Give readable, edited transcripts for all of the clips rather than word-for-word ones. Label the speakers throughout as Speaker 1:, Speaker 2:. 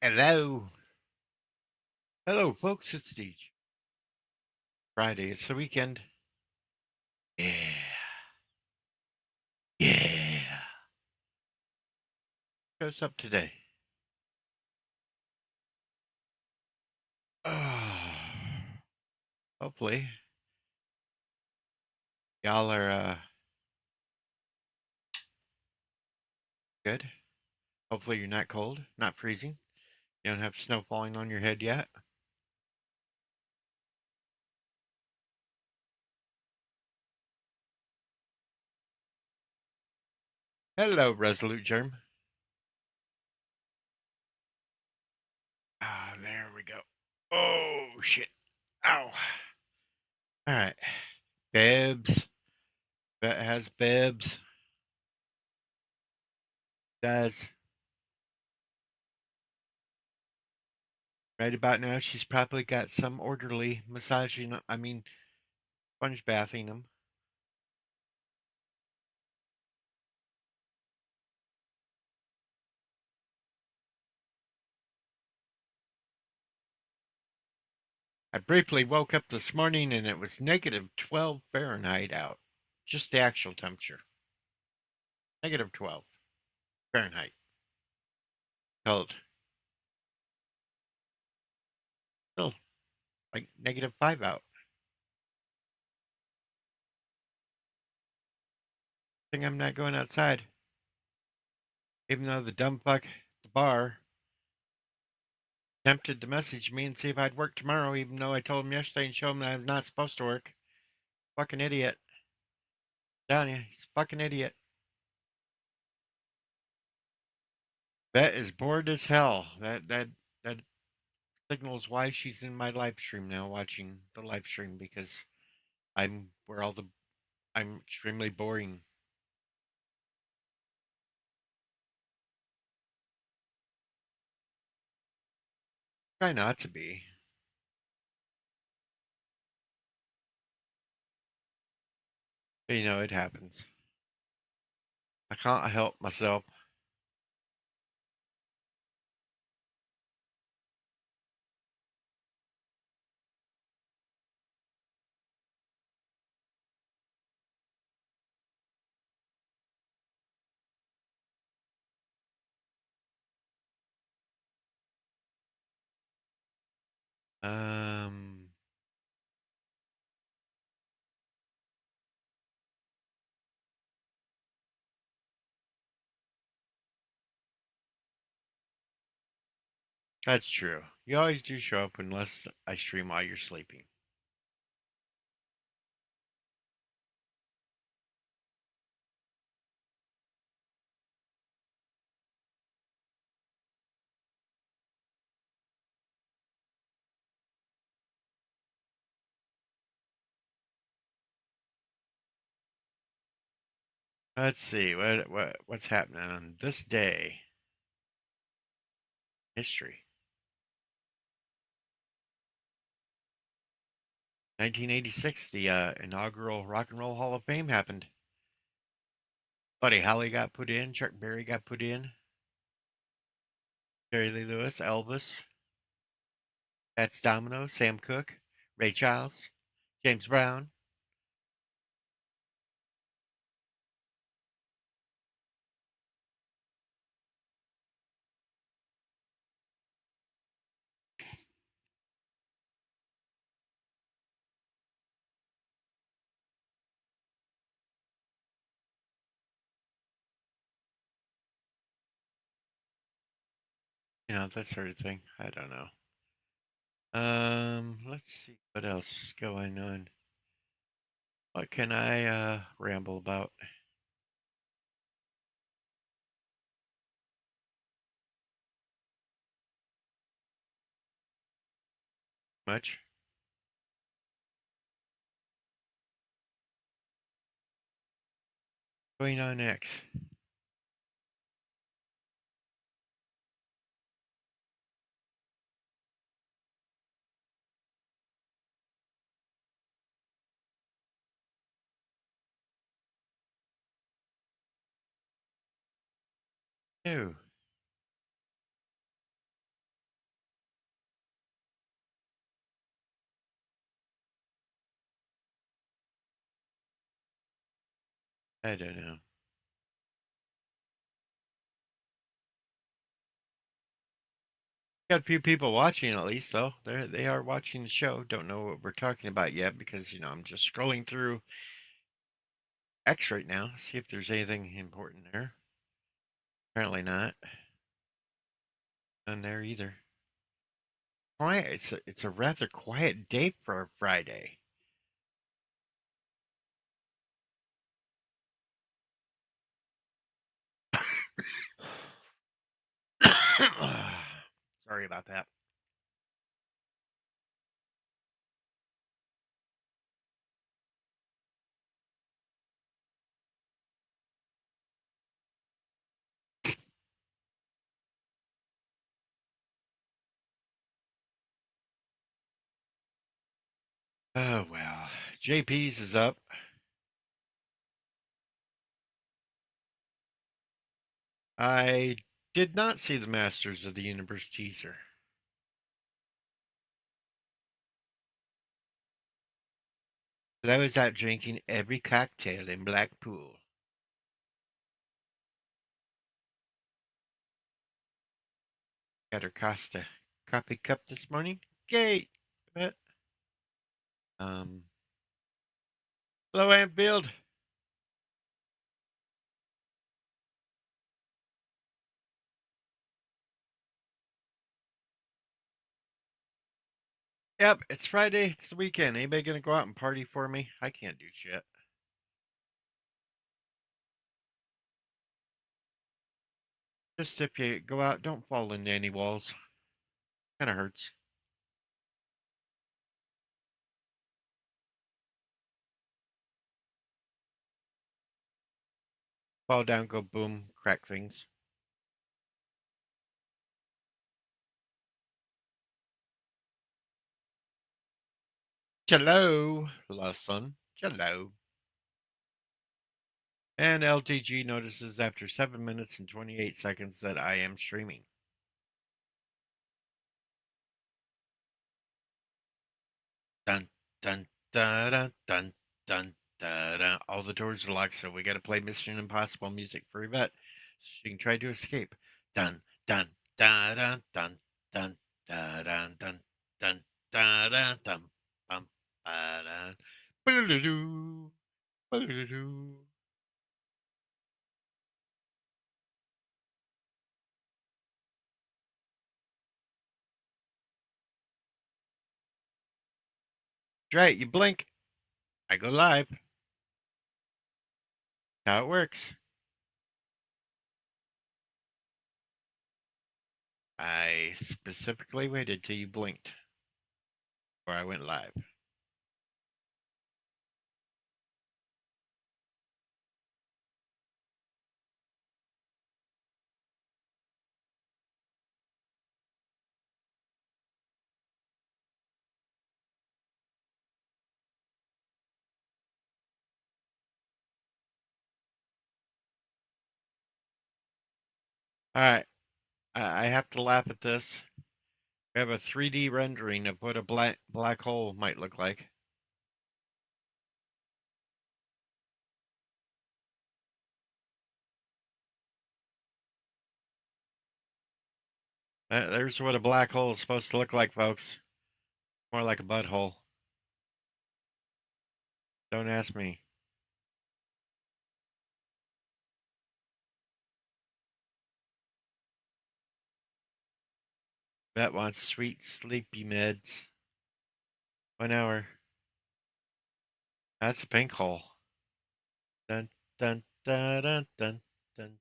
Speaker 1: Hello. Hello, folks. It's Steve. Friday. It's the weekend. Yeah. Yeah. What's up today? Oh, hopefully, y'all are good. Hopefully, you're not cold, not freezing. You don't have snow falling on your head yet. Hello, Resolute Germ. Ah, there we go. Oh, shit. Ow. All right. Bebs. Bet has Bebs. Does. Right about now, she's probably got some orderly massaging, sponge bathing him. I briefly woke up this morning and it was negative 12 Fahrenheit out. Just the actual temperature. Negative 12 Fahrenheit. Cold. Still like negative 5 out. I think I'm not going outside. Even though the dumb fuck at the bar tempted to message me and see if I'd work tomorrow, even though I told him yesterday and showed him that I'm not supposed to work. Fucking idiot. Down you, he's a fucking idiot. Bet is bored as hell. That signals why she's in my live stream now, watching the live stream because I'm where all the I'm extremely boring. Try not to be. But, it happens. I can't help myself. Um, that's true. You always do show up unless I stream while you're sleeping. Let's see what's happening on this day. History. 1986, the inaugural Rock and Roll Hall of Fame happened. Buddy Holly got put in. Chuck Berry got put in. Jerry Lee Lewis, Elvis, Fats Domino, Sam Cooke, Ray Charles, James Brown. That sort of thing. I don't know. Let's see what else is going on. What can I ramble about? Much? Going on X. No. I don't know. Got a few people watching at least, though. They are watching the show. Don't know what we're talking about yet because I'm just scrolling through X right now. See if there's anything important there. Apparently not. None there either. Quiet. It's a rather quiet day for a Friday. Sorry about that. Oh well. JP's is up. I did not see the Masters of the Universe teaser. But I was out drinking every cocktail in Blackpool. Got her Costa coffee cup this morning. Gay. Um, hello, Antfield. Yep, it's Friday. It's the weekend. Anybody gonna go out and party for me? I can't do shit. Just if you go out, don't fall into any walls. Kind of hurts. Fall down, go boom, crack things. Hello, Lawson. Hello. And LTG notices after 7 minutes and 28 seconds that I am streaming. Dun, dun, dun, dun, dun, dun, dun, dun. All the doors are locked, so we gotta play Mission Impossible music for Yvette so she can try to escape. Dun, dun, dun, dun, dun, dun, dun, dun, dun, dun, dun, dun, dun, bum, ba-dun. Ba-da-da-doo, ba-da-da-doo. Right, you blink, I go live. How it works. I specifically waited till you blinked or I went live. All right, I have to laugh at this. We have a 3D rendering of what a black hole might look like. There's what a black hole is supposed to look like, folks. More like a butthole. Don't ask me. Bet wants sweet sleepy meds. 1 hour. That's a pink hole. Dun dun dun dun dun dun.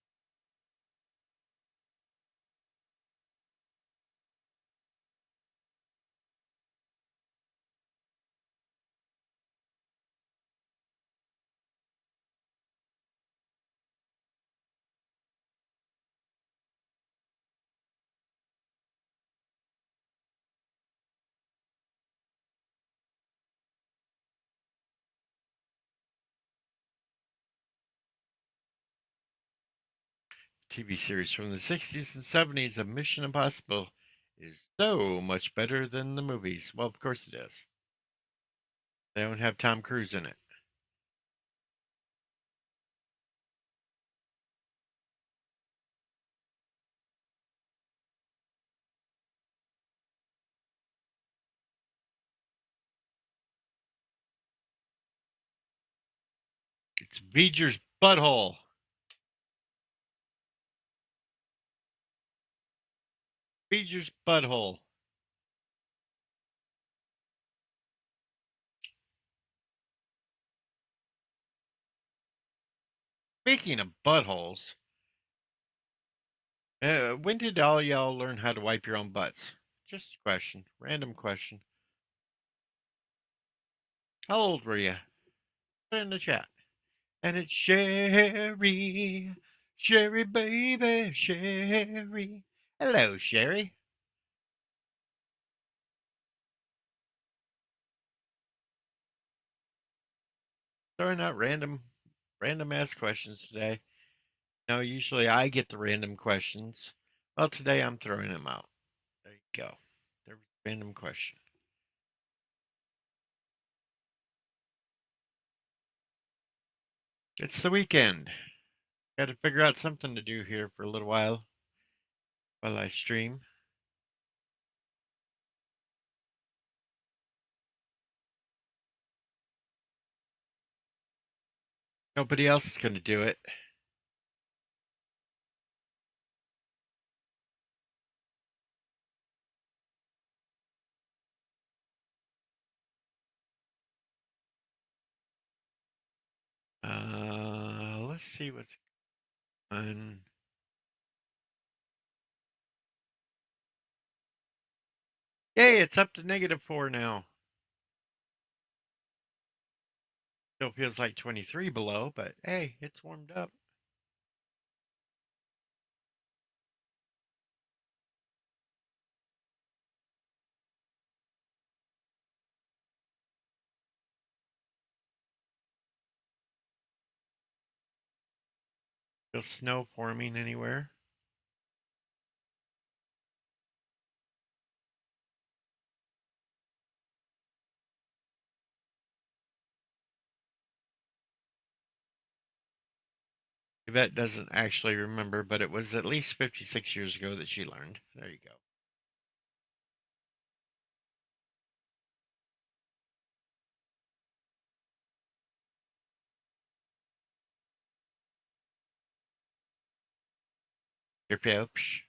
Speaker 1: TV series from the 60s and 70s of Mission Impossible is so much better than the movies. Well, of course it is. They don't have Tom Cruise in it. It's Beeger's butthole. Beeger's butthole. Speaking of buttholes, when did all y'all learn how to wipe your own butts? Just a question. Random question. How old were you? Put it in the chat. And it's Sherry. Sherry, baby, Sherry. Hello, Sherry. Throwing out random ass questions today. No, usually I get the random questions. Well, today I'm throwing them out. There you go. There's a random question. It's the weekend. Got to figure out something to do here for a little while I stream. Nobody else is going to do it. Let's see what's on. Yay, it's up to -4 now. Still feels like 23 below, but hey, it's warmed up. Feels snow forming anywhere? Yvette doesn't actually remember, but it was at least 56 years ago that she learned. There you go. Your pips.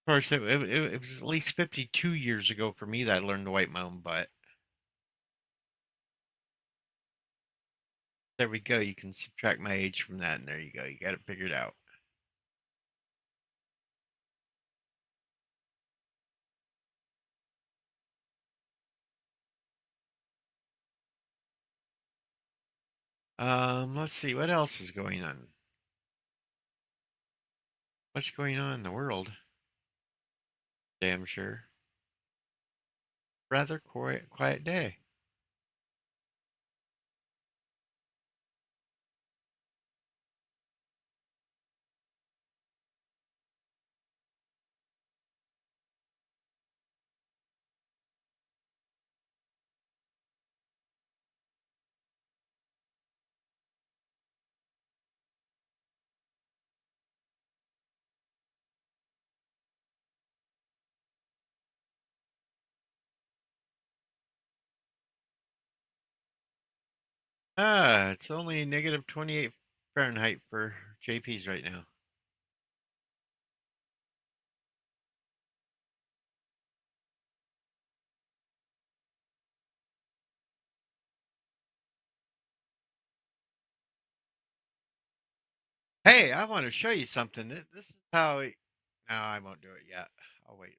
Speaker 1: Of course, it was at least 52 years ago for me that I learned to wipe my own butt. There we go. You can subtract my age from that, and there you go. You got it figured out. Let's see. What else is going on? What's going on in the world? Damn sure. Rather quiet day. It's only -28 Fahrenheit for JP's right now. Hey, I want to show you something. This is how. No, I won't do it yet. I'll wait.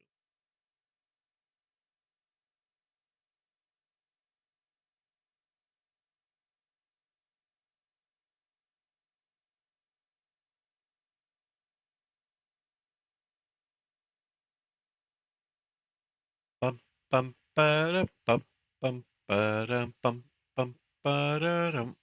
Speaker 1: Bum bum ba bum bum ba bum bum ba dum.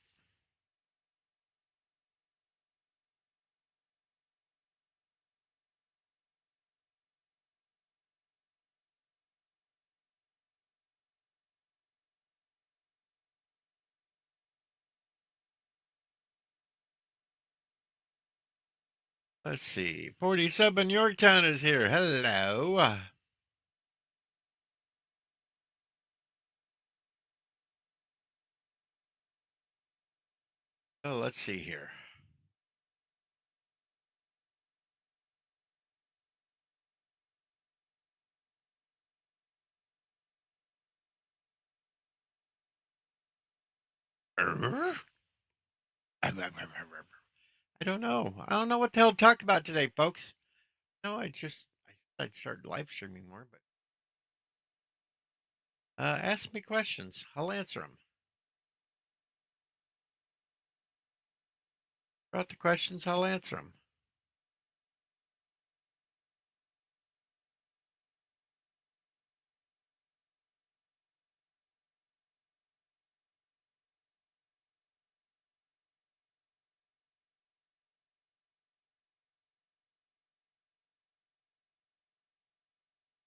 Speaker 1: Let's see. 47 Yorktown is here. Hello. Oh, let's see here. I don't know. I don't know what the hell to talk about today, folks. No, I I'd start live streaming more, but ask me questions. I'll answer them. About the questions, I'll answer them.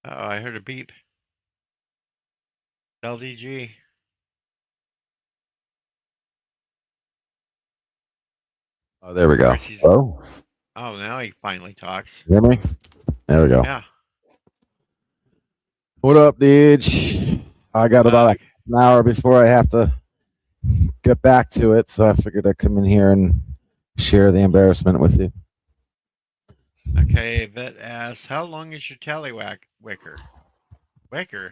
Speaker 1: Oh, I heard a beep. LDG.
Speaker 2: Oh, there we go.
Speaker 1: Oh, now he finally talks.
Speaker 2: Hear me? There we go.
Speaker 1: Yeah.
Speaker 2: What up, Deej? I got about an hour before I have to get back to it, so I figured I'd come in here and share the embarrassment with you.
Speaker 1: Okay, Vet asks, how long is your tallywhacker? Whacker?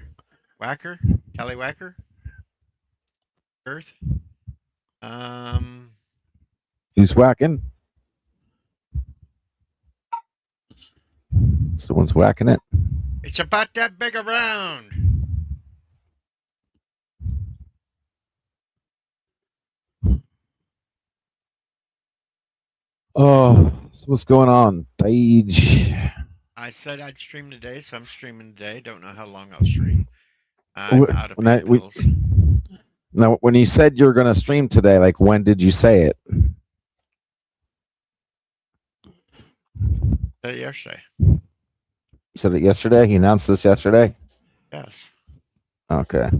Speaker 1: Tallywhacker? Earth?
Speaker 2: Who's whacking? Someone's whacking it.
Speaker 1: It's about that big around.
Speaker 2: Oh, so what's going on, Deej?
Speaker 1: I said I'd stream today, so I'm streaming today. Don't know how long I'll stream. I'm out of pain pills.
Speaker 2: Now, when you said you're going to stream today, like when did you say it?
Speaker 1: Yesterday.
Speaker 2: You said it yesterday? You announced this yesterday?
Speaker 1: Yes.
Speaker 2: Okay.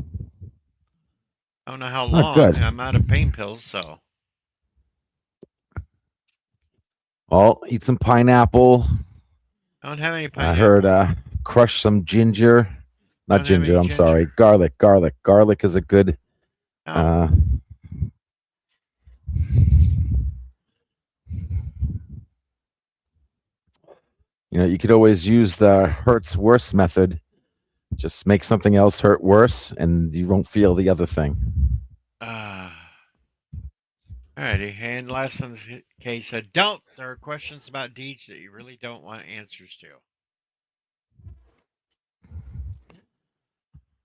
Speaker 1: I don't know how long. Good. I'm out of pain pills, so.
Speaker 2: Well, eat some pineapple.
Speaker 1: I don't have any pineapple.
Speaker 2: I heard crush some ginger. Not ginger, I'm sorry. Garlic. Garlic is a good you could always use the hurts worse method. Just make something else hurt worse and you won't feel the other thing.
Speaker 1: Alrighty, and last in the case, there are questions about Deej that you really don't want answers to.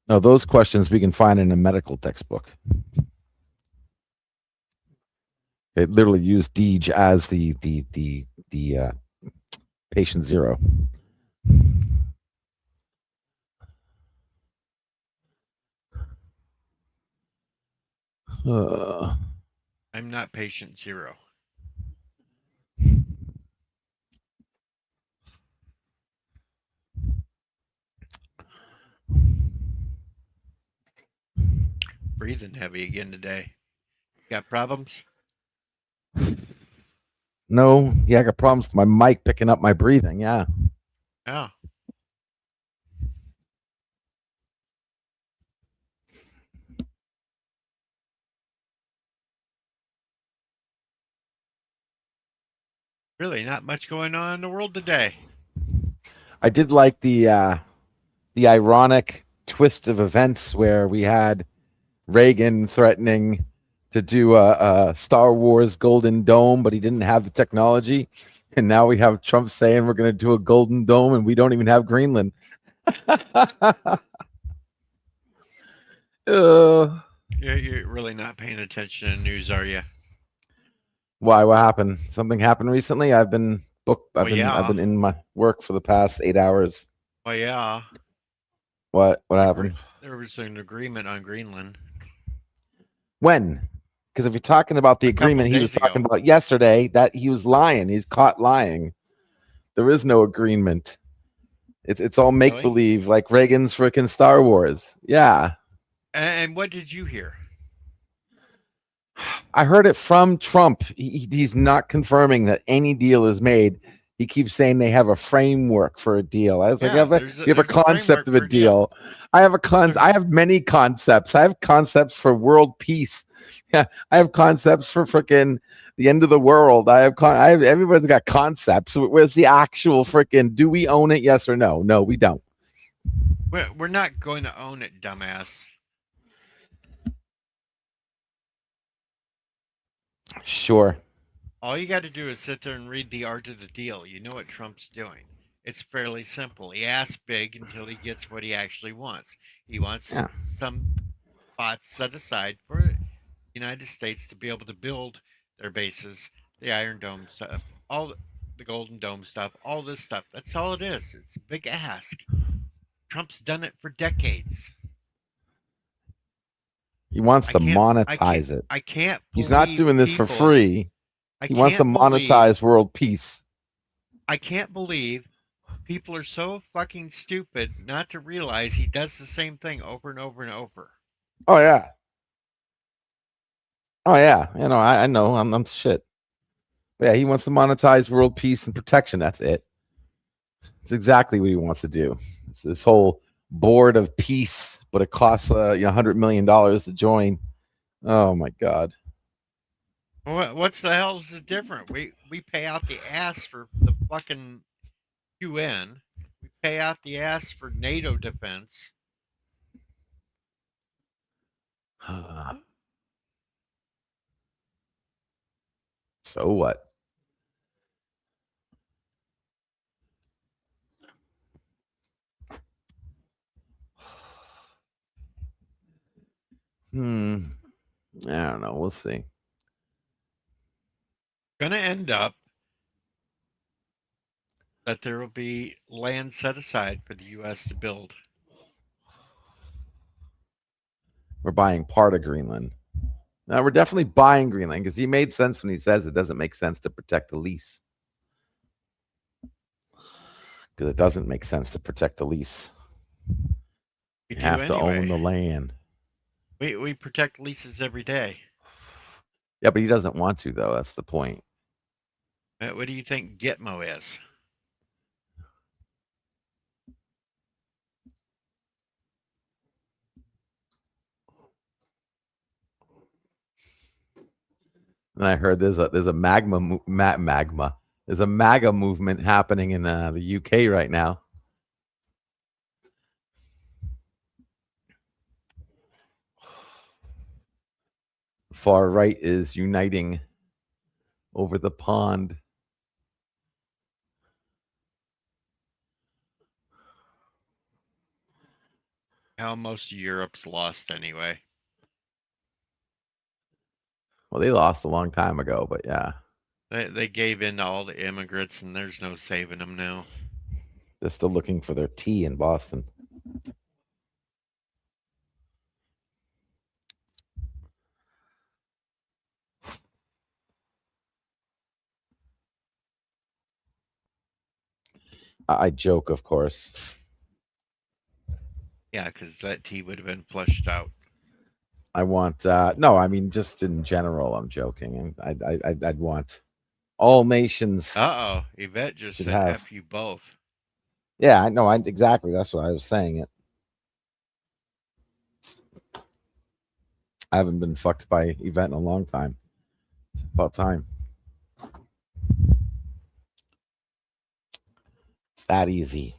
Speaker 2: No, those questions we can find in a medical textbook. It literally used Deej as the patient zero.
Speaker 1: I'm not patient zero. Breathing heavy again today. Got problems?
Speaker 2: No, I got problems with my mic picking up my breathing. Yeah.
Speaker 1: Yeah. Really, not much going on in the world today.
Speaker 2: I did like the ironic twist of events where we had Reagan threatening to do a Star Wars Golden Dome, but he didn't have the technology. And now we have Trump saying we're going to do a Golden Dome and we don't even have Greenland.
Speaker 1: You're really not paying attention to news, are you?
Speaker 2: Why? What happened? Something happened recently? I've been booked. I've been in my work for the past 8 hours.
Speaker 1: Well, yeah.
Speaker 2: What happened?
Speaker 1: There was an agreement on Greenland.
Speaker 2: When? Because if you're talking about the agreement he was talking about yesterday, that he was lying. He's caught lying. There is no agreement. It's all make believe, like Reagan's freaking Star Wars. Yeah.
Speaker 1: And what did you hear?
Speaker 2: I heard it from Trump. He's not confirming that any deal is made. He keeps saying they have a framework for a deal. I was like,
Speaker 1: Yeah,
Speaker 2: you have a
Speaker 1: there's a
Speaker 2: concept
Speaker 1: framework
Speaker 2: of a
Speaker 1: for a deal.
Speaker 2: deal. I have many concepts. I have concepts for world peace. Yeah, I have concepts for freaking the end of the world. Everybody's got concepts. Where's the actual freaking? Do we own it? Yes or no? No, we don't.
Speaker 1: We're not going to own it, dumbass.
Speaker 2: Sure.
Speaker 1: All you got to do is sit there and read the art of the deal. You know what Trump's doing. It's fairly simple. He asks big until he gets what he actually wants. He wants
Speaker 2: Yeah.
Speaker 1: some spots set aside for the United States to be able to build their bases, the Iron Dome stuff, the Golden Dome stuff, all this stuff. That's all it is. It's a big ask. Trump's done it for decades.
Speaker 2: He wants
Speaker 1: I
Speaker 2: to
Speaker 1: can't I can't
Speaker 2: monetize it.
Speaker 1: I can't
Speaker 2: He's not
Speaker 1: believe
Speaker 2: doing this for
Speaker 1: people
Speaker 2: free.
Speaker 1: I
Speaker 2: He wants to
Speaker 1: can't believe
Speaker 2: monetize world peace.
Speaker 1: I can't believe people are so fucking stupid not to realize he does the same thing over and over and over.
Speaker 2: Oh yeah. Oh yeah. I know. I'm shit. But yeah, he wants to monetize world peace and protection. That's it. It's exactly what he wants to do. It's this whole board of peace, but it costs $100 million to join. Oh my god.
Speaker 1: What's the hell is it different? We pay out the ass for the fucking UN. We pay out the ass for NATO defense.
Speaker 2: So what? Hmm. I don't know. We'll see.
Speaker 1: Gonna end up that there will be land set aside for the US to build.
Speaker 2: We're buying part of Greenland. Now we're definitely buying Greenland because he made sense when he says it doesn't make sense to protect the lease. Because it doesn't make sense to protect the lease.
Speaker 1: We
Speaker 2: You
Speaker 1: do
Speaker 2: have to own
Speaker 1: anyway.
Speaker 2: the land.
Speaker 1: We protect leases every day.
Speaker 2: Yeah, but he doesn't want to, though. That's the point.
Speaker 1: What do you think Gitmo is?
Speaker 2: And I heard there's a magma. There's a MAGA movement happening in the UK right now. Far right is uniting over the pond.
Speaker 1: How most of Europe's lost anyway.
Speaker 2: Well, they lost a long time ago, but yeah,
Speaker 1: They gave in to all the immigrants, and there's no saving them now.
Speaker 2: they're still looking for their tea in Boston. I joke, of course.
Speaker 1: Yeah, because that tea would have been flushed out.
Speaker 2: I want no, I mean just in general. I'm joking. I'd want all nations
Speaker 1: Yvette just
Speaker 2: should
Speaker 1: said
Speaker 2: have.
Speaker 1: F you both.
Speaker 2: Yeah, I know. I exactly. That's what I was saying. It. I haven't been fucked by Yvette in a long time. It's about time. It's that easy.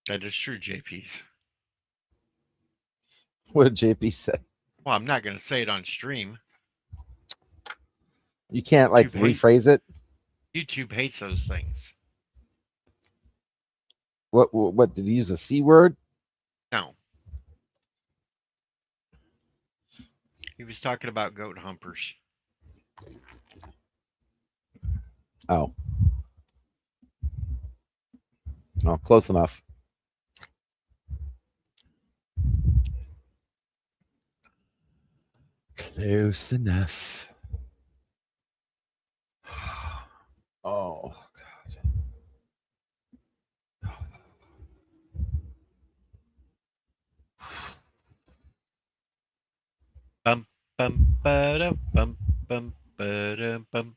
Speaker 1: That is true, JP's.
Speaker 2: What did JP say?
Speaker 1: Well, I'm not going to say it on stream.
Speaker 2: You can't like rephrase it.
Speaker 1: YouTube hates those things.
Speaker 2: What did he use a C word?
Speaker 1: No. He was talking about goat humpers.
Speaker 2: Oh. Oh, close enough. Close enough. Oh God.
Speaker 1: bum ba bum bum ba bum.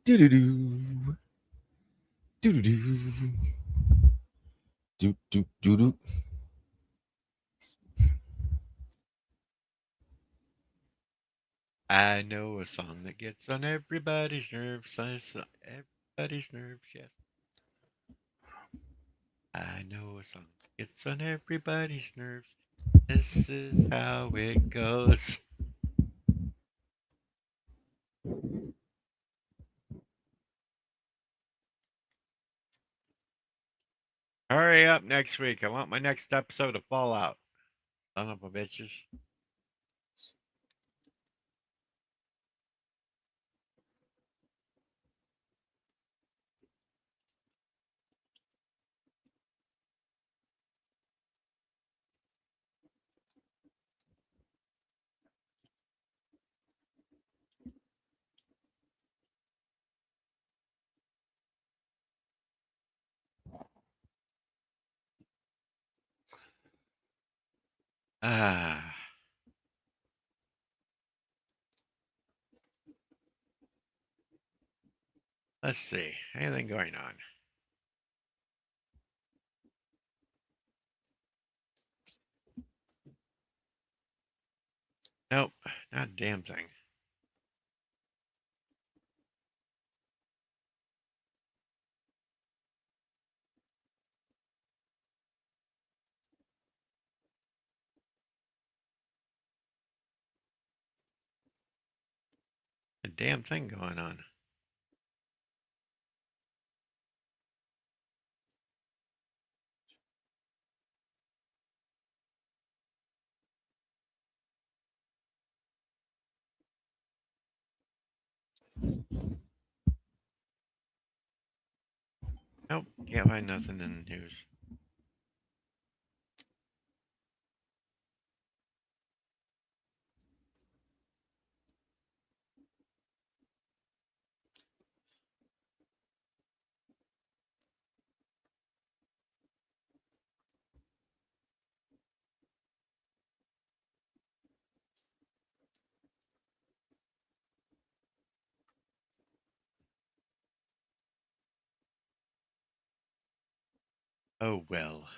Speaker 2: Do do do. Do do do. Do do do do.
Speaker 1: I know a song that gets on everybody's nerves. Everybody's nerves, yes. I know a song that gets on everybody's nerves. This is how it goes. Hurry up next week. I want my next episode of Fallout. Son of a bitches. Ah. Let's see. Anything going on? Nope. Not a damn thing. A damn thing going on. Nope. Can't find nothing in the news. Oh well.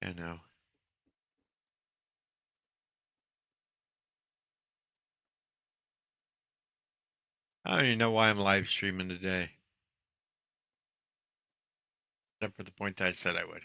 Speaker 1: You know. I don't even know why I'm live streaming today. Except for the point I said I would.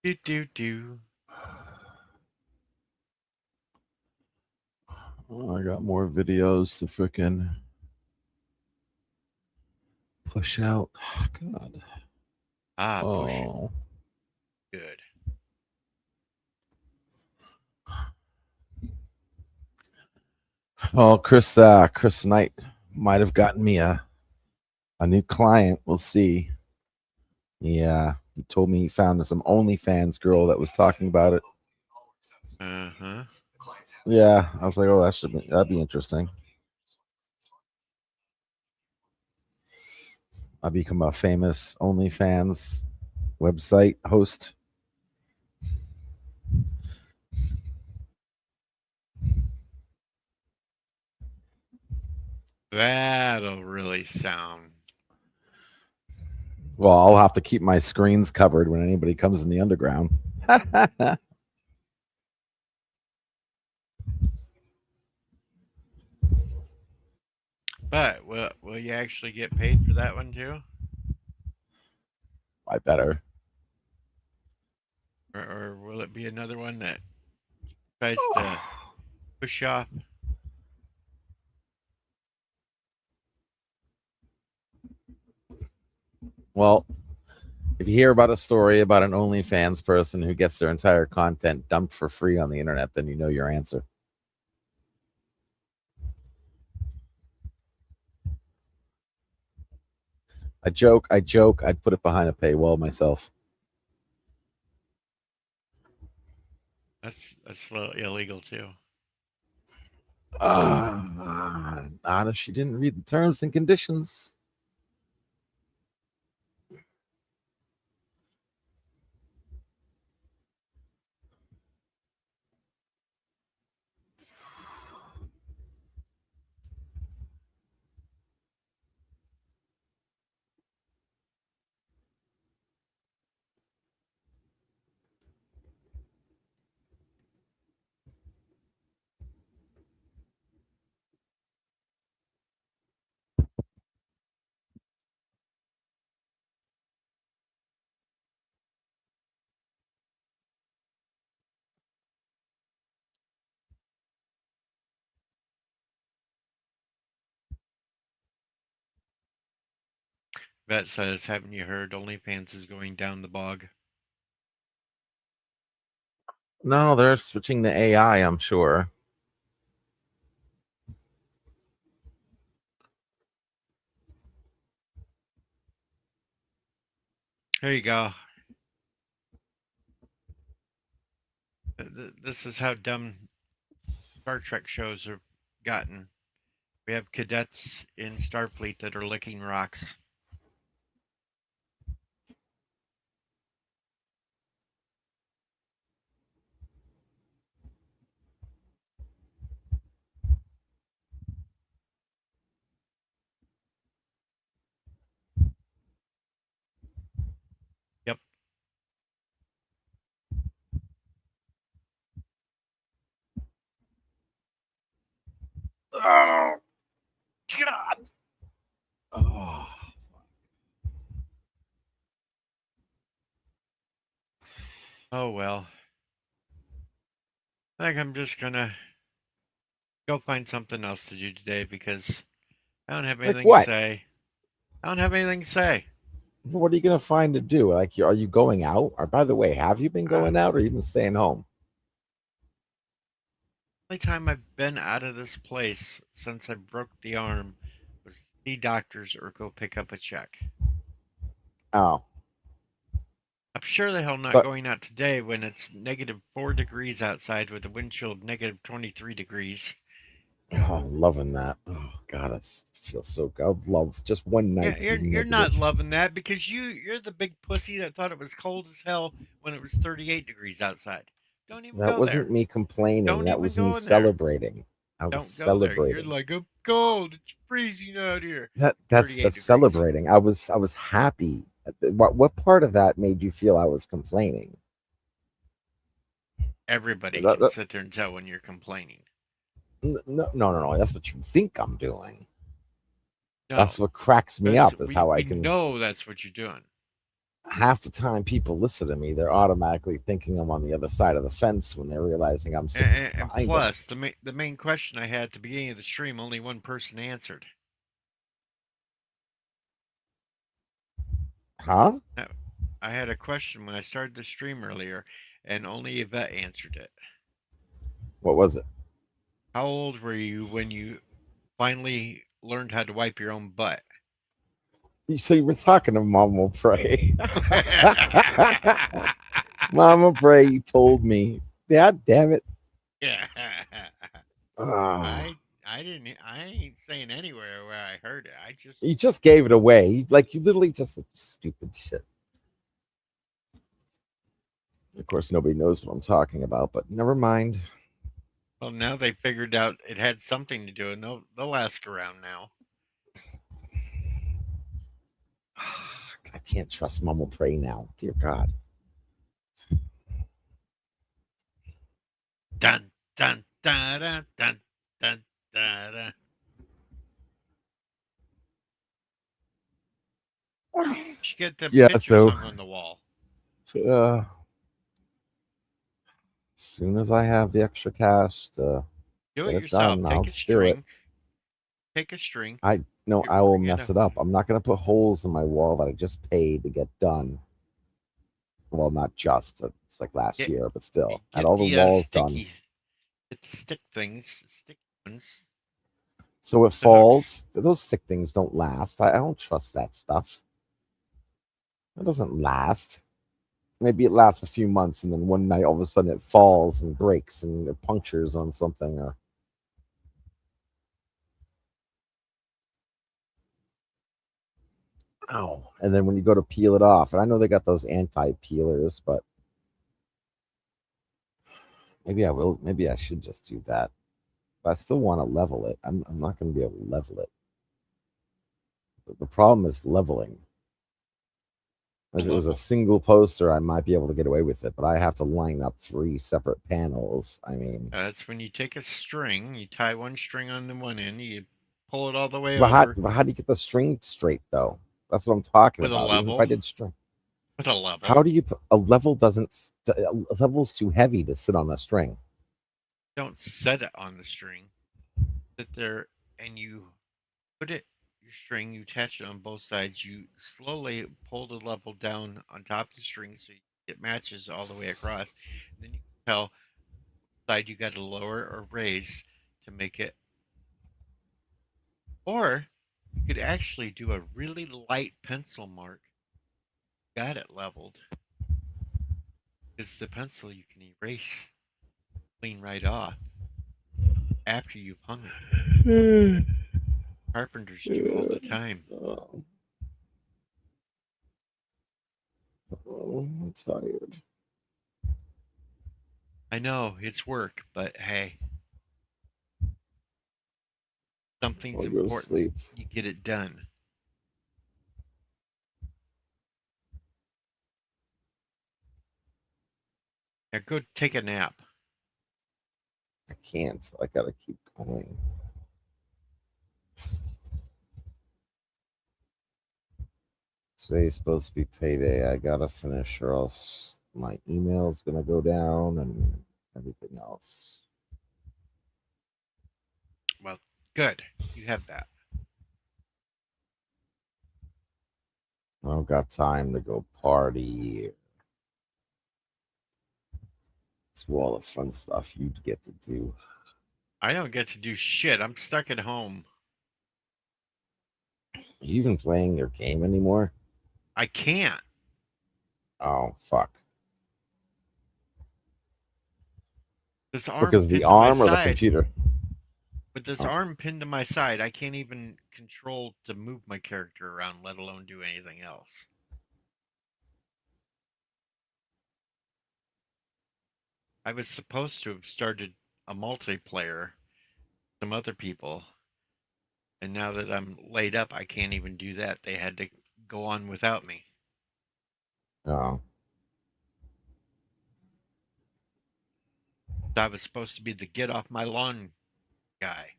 Speaker 1: Do do do.
Speaker 2: Oh, I got more videos to frickin' push out. God.
Speaker 1: Ah, push it.
Speaker 2: Oh.
Speaker 1: Good.
Speaker 2: Oh, Chris Knight might have gotten me a new client. We'll see. Yeah. He told me he found some OnlyFans girl that was talking about it.
Speaker 1: Uh-huh.
Speaker 2: Yeah, I was like, oh, that'd be interesting. I become a famous OnlyFans website host.
Speaker 1: That'll really sound.
Speaker 2: Well, I'll have to keep my screens covered when anybody comes in the underground.
Speaker 1: But will you actually get paid for that one too?
Speaker 2: I better.
Speaker 1: Or will it be another one that tries to push you off?
Speaker 2: Well, if you hear about a story about an OnlyFans person who gets their entire content dumped for free on the internet, then you know your answer. I joke. I'd put it behind a paywall myself.
Speaker 1: That's a little illegal too.
Speaker 2: Honest, she didn't read the terms and conditions.
Speaker 1: Vet says, haven't you heard OnlyFans is going down the bog?
Speaker 2: No, they're switching to AI, I'm sure.
Speaker 1: There you go. This is how dumb Star Trek shows have gotten. We have cadets in Starfleet that are licking rocks. Yep.
Speaker 2: Oh, God. Oh.
Speaker 1: Oh well. I think I'm just gonna go find something else to do today because I don't have
Speaker 2: Like
Speaker 1: anything to
Speaker 2: what?
Speaker 1: say. I don't have anything to say.
Speaker 2: What are you going to find to do? Like, are you going out? Or, by the way, have you been
Speaker 1: Uh,
Speaker 2: going out or you been staying home?
Speaker 1: only time I've been out of this place since I broke the arm was see doctors or go pick up a check.
Speaker 2: Oh,
Speaker 1: I'm sure the hell not
Speaker 2: but
Speaker 1: going out today when it's -4 degrees outside with a wind chill of -23 degrees.
Speaker 2: oh, loving that. Oh, God, that feels so good. I'd love just one
Speaker 1: Yeah,
Speaker 2: night to be
Speaker 1: you're not
Speaker 2: negative.
Speaker 1: loving that because you're the big pussy that thought it was cold as hell when it was 38 degrees outside. Don't even
Speaker 2: That
Speaker 1: go
Speaker 2: wasn't
Speaker 1: there.
Speaker 2: me complaining.
Speaker 1: Don't
Speaker 2: That
Speaker 1: even
Speaker 2: was me
Speaker 1: go in there.
Speaker 2: celebrating. I was
Speaker 1: Don't go there. You're
Speaker 2: celebrating.
Speaker 1: like, I'm cold. It's freezing out here.
Speaker 2: That's
Speaker 1: 38
Speaker 2: that's
Speaker 1: degrees.
Speaker 2: celebrating. I was happy. What part of that made you feel I was complaining?
Speaker 1: Everybody
Speaker 2: That,
Speaker 1: can
Speaker 2: that,
Speaker 1: sit there and tell when you're complaining.
Speaker 2: no. That's what you think I'm doing. That's
Speaker 1: No,
Speaker 2: what cracks me
Speaker 1: because
Speaker 2: up is how I
Speaker 1: we
Speaker 2: can
Speaker 1: know that's what you're doing.
Speaker 2: half the time people listen to me, they're automatically thinking I'm on the other side of the fence when they're realizing I'm sitting
Speaker 1: And
Speaker 2: behind them.
Speaker 1: plus, the main question I had at the beginning of the stream, only one person answered.
Speaker 2: Huh?
Speaker 1: Now, I had a question when I started the stream earlier, and only Yvette answered it.
Speaker 2: What was it?
Speaker 1: How old were you when you finally learned how to wipe your own butt?
Speaker 2: So you were talking to Mama Prey. Mama Prey, you told me. God damn it.
Speaker 1: Yeah.
Speaker 2: Ah,
Speaker 1: I ain't saying anywhere where I heard it. I just
Speaker 2: you just gave it away. Like, you literally just said stupid shit. Of course, nobody knows what I'm talking about, but never mind.
Speaker 1: well now they figured out it had something to do and they'll ask around now.
Speaker 2: I can't trust Mama Prey now. Dear God.
Speaker 1: Dun dun dun dun dun dun dun. Dun. You should get the
Speaker 2: Yeah,
Speaker 1: pictures
Speaker 2: so
Speaker 1: hung on the wall.
Speaker 2: as soon as I have the extra cash to
Speaker 1: Do
Speaker 2: get
Speaker 1: it
Speaker 2: it
Speaker 1: yourself.
Speaker 2: done, I'll do it.
Speaker 1: Take a string,
Speaker 2: I no,
Speaker 1: you're
Speaker 2: I will
Speaker 1: bring it
Speaker 2: mess
Speaker 1: up.
Speaker 2: it up. I'm not gonna put holes in my wall that I just paid to get done. Well, not just it's like last
Speaker 1: Get
Speaker 2: year, but still, had
Speaker 1: get
Speaker 2: all the
Speaker 1: the
Speaker 2: walls done.
Speaker 1: sticky get the stick things, stick ones,
Speaker 2: So it
Speaker 1: the hooks.
Speaker 2: falls. Those stick things don't last. I don't trust that stuff. It doesn't last. Maybe it lasts a few months, and then one night all of a sudden it falls and breaks and it punctures on something. Or ow! And then when you go to peel it off, and I know they got those anti-peelers, but maybe I will. Maybe I should just do that. But I still want to level it. I'm not going to be able to level it. But the problem is leveling.
Speaker 1: The
Speaker 2: If it was a
Speaker 1: level.
Speaker 2: single poster, I might be able to get away with it, but I have to line up three separate panels. I mean,
Speaker 1: That's when you take a string, you tie one string on the one end, you pull it all the way
Speaker 2: but how,
Speaker 1: over
Speaker 2: but how do you get the string straight though? That's what I'm talking
Speaker 1: with a
Speaker 2: about. Even if I
Speaker 1: level.
Speaker 2: did string,
Speaker 1: With a level.
Speaker 2: how do you put a level? Doesn't a level's too heavy to sit on a string?
Speaker 1: Don't set it on the string. Sit there and you put it your string, you attach it on both sides, you slowly pull the level down on top of the string so it matches all the way across. Then you can tell side you got to lower or raise to make it. Or you could actually do a really light pencil mark. Got it leveled. Because the pencil you can erase clean right off after you've hung it. Carpenters do all the time.
Speaker 2: Oh, I'm tired.
Speaker 1: I know it's work, but hey, something's
Speaker 2: I'll go to
Speaker 1: important.
Speaker 2: sleep.
Speaker 1: You get it done. Now go take a nap.
Speaker 2: I can't. I gotta keep going. Today's supposed to be payday. I gotta finish, or else my email's gonna go down and everything else.
Speaker 1: Well, good. You have that.
Speaker 2: I don't got time to go party. It's all the fun stuff you'd get to do.
Speaker 1: I don't get to do shit. I'm stuck at home.
Speaker 2: Are you even playing your game anymore?
Speaker 1: I can't.
Speaker 2: Oh fuck!
Speaker 1: This arm
Speaker 2: Because of the
Speaker 1: pinned to my
Speaker 2: arm or the
Speaker 1: side.
Speaker 2: computer?
Speaker 1: With this
Speaker 2: Oh,
Speaker 1: arm pinned to my side, I can't even control to move my character around, let alone do anything else. I was supposed to have started a multiplayer, some other people, and now that I'm laid up, I can't even do that. They had to go on without me.
Speaker 2: oh.
Speaker 1: I was supposed to be the get off my lawn guy.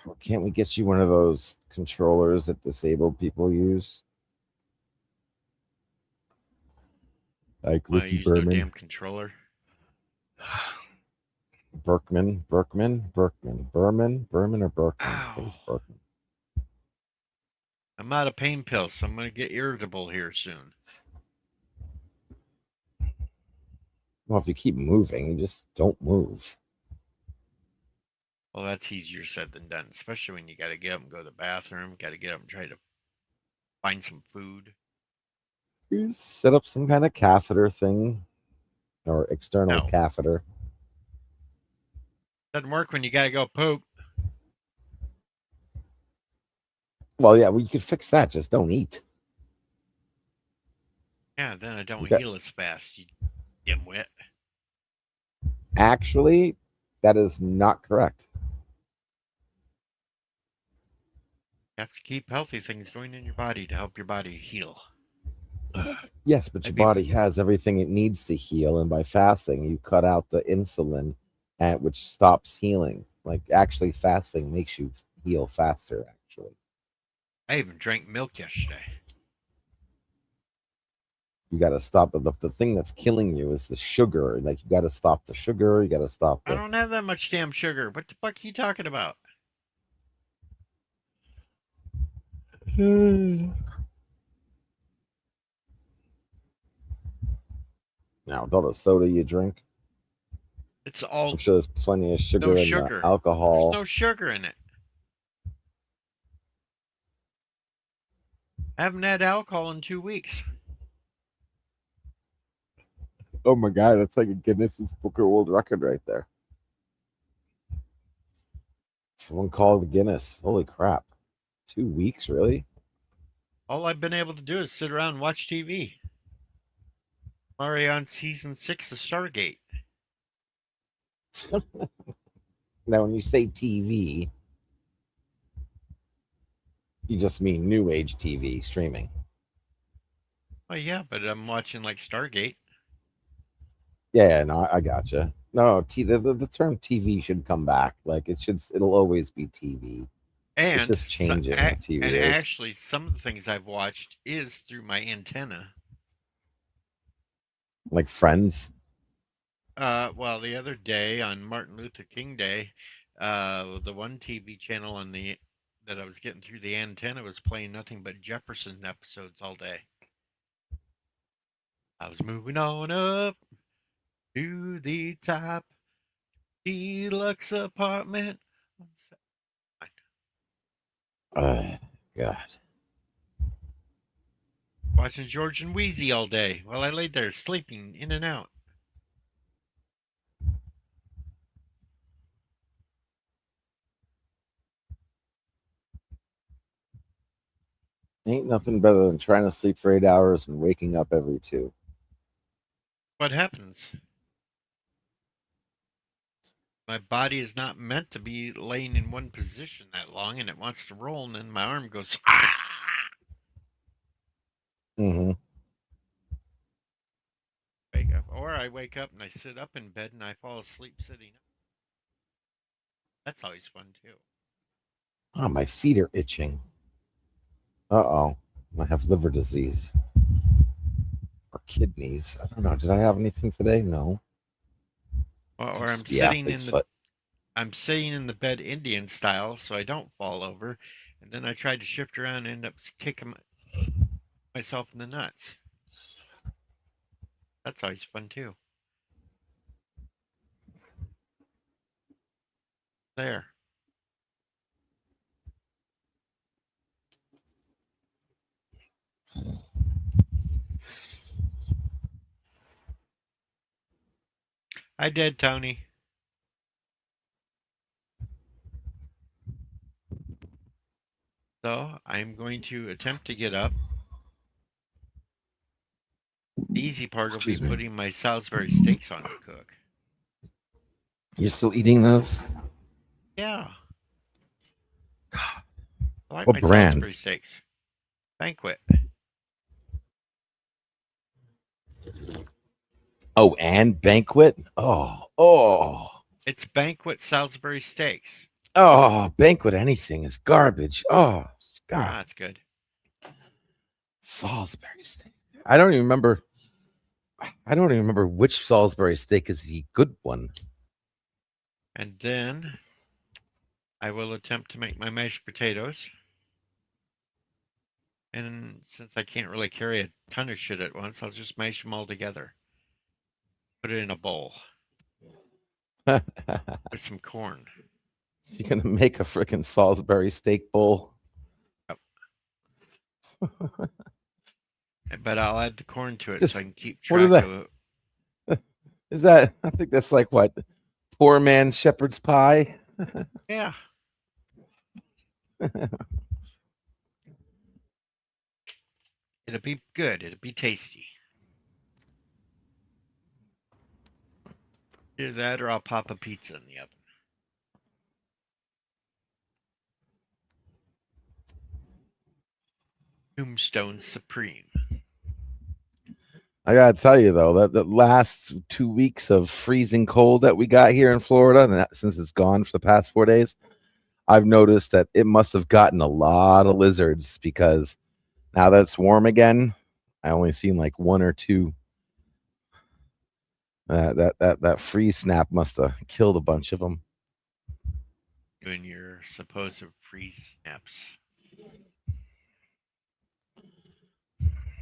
Speaker 2: Well, can't we get you one of those controllers that disabled people use, like
Speaker 1: Want to
Speaker 2: Ricky
Speaker 1: use no
Speaker 2: Berman?
Speaker 1: damn controller?
Speaker 2: Berman or Berkman? I think
Speaker 1: Ow.
Speaker 2: it's Berkman.
Speaker 1: I'm out of pain pills, so I'm going to get irritable here soon.
Speaker 2: Well, if you keep moving, you just don't move.
Speaker 1: Well, that's easier said than done, especially when you got to get up and go to the bathroom, got to get up and try to find some food.
Speaker 2: You just set up some kind of catheter thing or external
Speaker 1: No,
Speaker 2: catheter.
Speaker 1: doesn't work when you got to go poop.
Speaker 2: Well, yeah, well, you could fix that. Just don't eat.
Speaker 1: Yeah, then I don't
Speaker 2: You got
Speaker 1: heal as fast, you dimwit.
Speaker 2: actually, that is not correct.
Speaker 1: You have to keep healthy things going in your body to help your body heal.
Speaker 2: Yes, but your
Speaker 1: Maybe
Speaker 2: body has everything it needs to heal, and by fasting, you cut out the insulin, at which stops healing. Like actually, fasting makes you heal faster. Actually,
Speaker 1: I even drank milk yesterday.
Speaker 2: you got to stop the thing that's killing you is the sugar. Like you got to stop the sugar. You got to stop
Speaker 1: I
Speaker 2: the.
Speaker 1: don't have that much damn sugar. What the fuck are you talking about?
Speaker 2: Now, with all the soda you drink,
Speaker 1: It's
Speaker 2: I'm
Speaker 1: all
Speaker 2: sure there's plenty of
Speaker 1: no
Speaker 2: sugar in the
Speaker 1: sugar. There's
Speaker 2: alcohol.
Speaker 1: no sugar in it. I haven't had alcohol in 2 weeks.
Speaker 2: Oh my god, that's like a Guinness Book of World Record right there. Someone called Guinness. Holy crap. 2 weeks, really?
Speaker 1: All I've been able to do is sit around and watch TV. I'm already on season 6 of Stargate.
Speaker 2: Now, when you say TV, you just mean new age TV streaming.
Speaker 1: Oh yeah, but I'm watching like Stargate.
Speaker 2: Yeah, no, I gotcha. No, the term TV should come back. Like it'll always be TV. It's
Speaker 1: And
Speaker 2: just changing what TV
Speaker 1: and
Speaker 2: is.
Speaker 1: actually some of the things I've watched is through my antenna.
Speaker 2: Like Friends.
Speaker 1: Well, the other day on Martin Luther King Day, the one TV channel on the that I was getting through the antenna was playing nothing but Jefferson episodes all day. I was moving on up to the top deluxe apartment.
Speaker 2: Uh, God.
Speaker 1: Watching George and Wheezy all day while I laid there sleeping in and out.
Speaker 2: Ain't nothing better than trying to sleep for 8 hours and waking up every two.
Speaker 1: What happens? My body is not meant to be laying in one position that long, and it wants to roll, and then my arm goes. Ah!
Speaker 2: Mm-hmm.
Speaker 1: Wake up, or I wake up and I sit up in bed and I fall asleep sitting up. That's always fun too.
Speaker 2: Oh, my feet are itching. Uh-oh. I have liver disease or kidneys. I don't know. Did I have anything today? No.
Speaker 1: Or
Speaker 2: Could just be athlete's foot.
Speaker 1: I'm sitting in the bed Indian style, so I don't fall over, and then I try to shift around and end up kicking myself in the nuts. That's always fun too. There. I did, Tony. So I'm going to attempt to get up. The easy part will be
Speaker 2: Excuse me.
Speaker 1: putting my Salisbury steaks on to cook.
Speaker 2: You're still eating those?
Speaker 1: Yeah, I like
Speaker 2: What
Speaker 1: my
Speaker 2: brand?
Speaker 1: Salisbury steaks. Banquet.
Speaker 2: Oh, and Banquet?
Speaker 1: It's Banquet Salisbury steaks.
Speaker 2: Banquet anything is garbage. Oh, God.
Speaker 1: Ah, it's good.
Speaker 2: Salisbury steak. I don't even remember. I don't even remember which Salisbury steak is the good one.
Speaker 1: And then I will attempt to make my mashed potatoes. And since I can't really carry a ton of shit at once, I'll just mash them all together. Put it in a bowl with some corn.
Speaker 2: She's gonna make a freaking Salisbury steak bowl.
Speaker 1: But I'll add the corn to it so
Speaker 2: Just
Speaker 1: I can keep
Speaker 2: what is
Speaker 1: track
Speaker 2: that?
Speaker 1: of it.
Speaker 2: Is that? I think that's like what poor man shepherd's pie.
Speaker 1: Yeah. It'll be good. It'll be tasty. Either that or I'll pop a pizza in the oven. Tombstone Supreme.
Speaker 2: I gotta tell you though, that the last 2 weeks of freezing cold that we got here in Florida, and that, since it's gone for the past 4 days, I've noticed that it must have gotten a lot of lizards because now that it's warm again, I only seen like one or two. That freeze snap must have killed a bunch of them.
Speaker 1: Doing your supposed freeze snaps.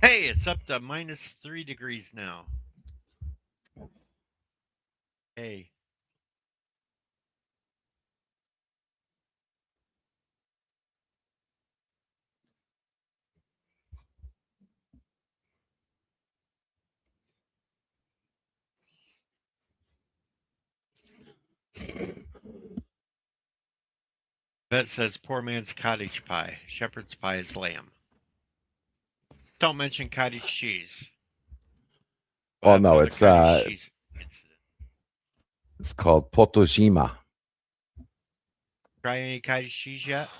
Speaker 1: Hey, it's up to -3 degrees now. Hey. That says poor man's cottage pie. Shepherd's pie is lamb. Don't mention cottage cheese. We'll
Speaker 2: Well,
Speaker 1: have
Speaker 2: no,
Speaker 1: another cottage cheese incident.
Speaker 2: it's called Potojima.
Speaker 1: Try any cottage cheese yet?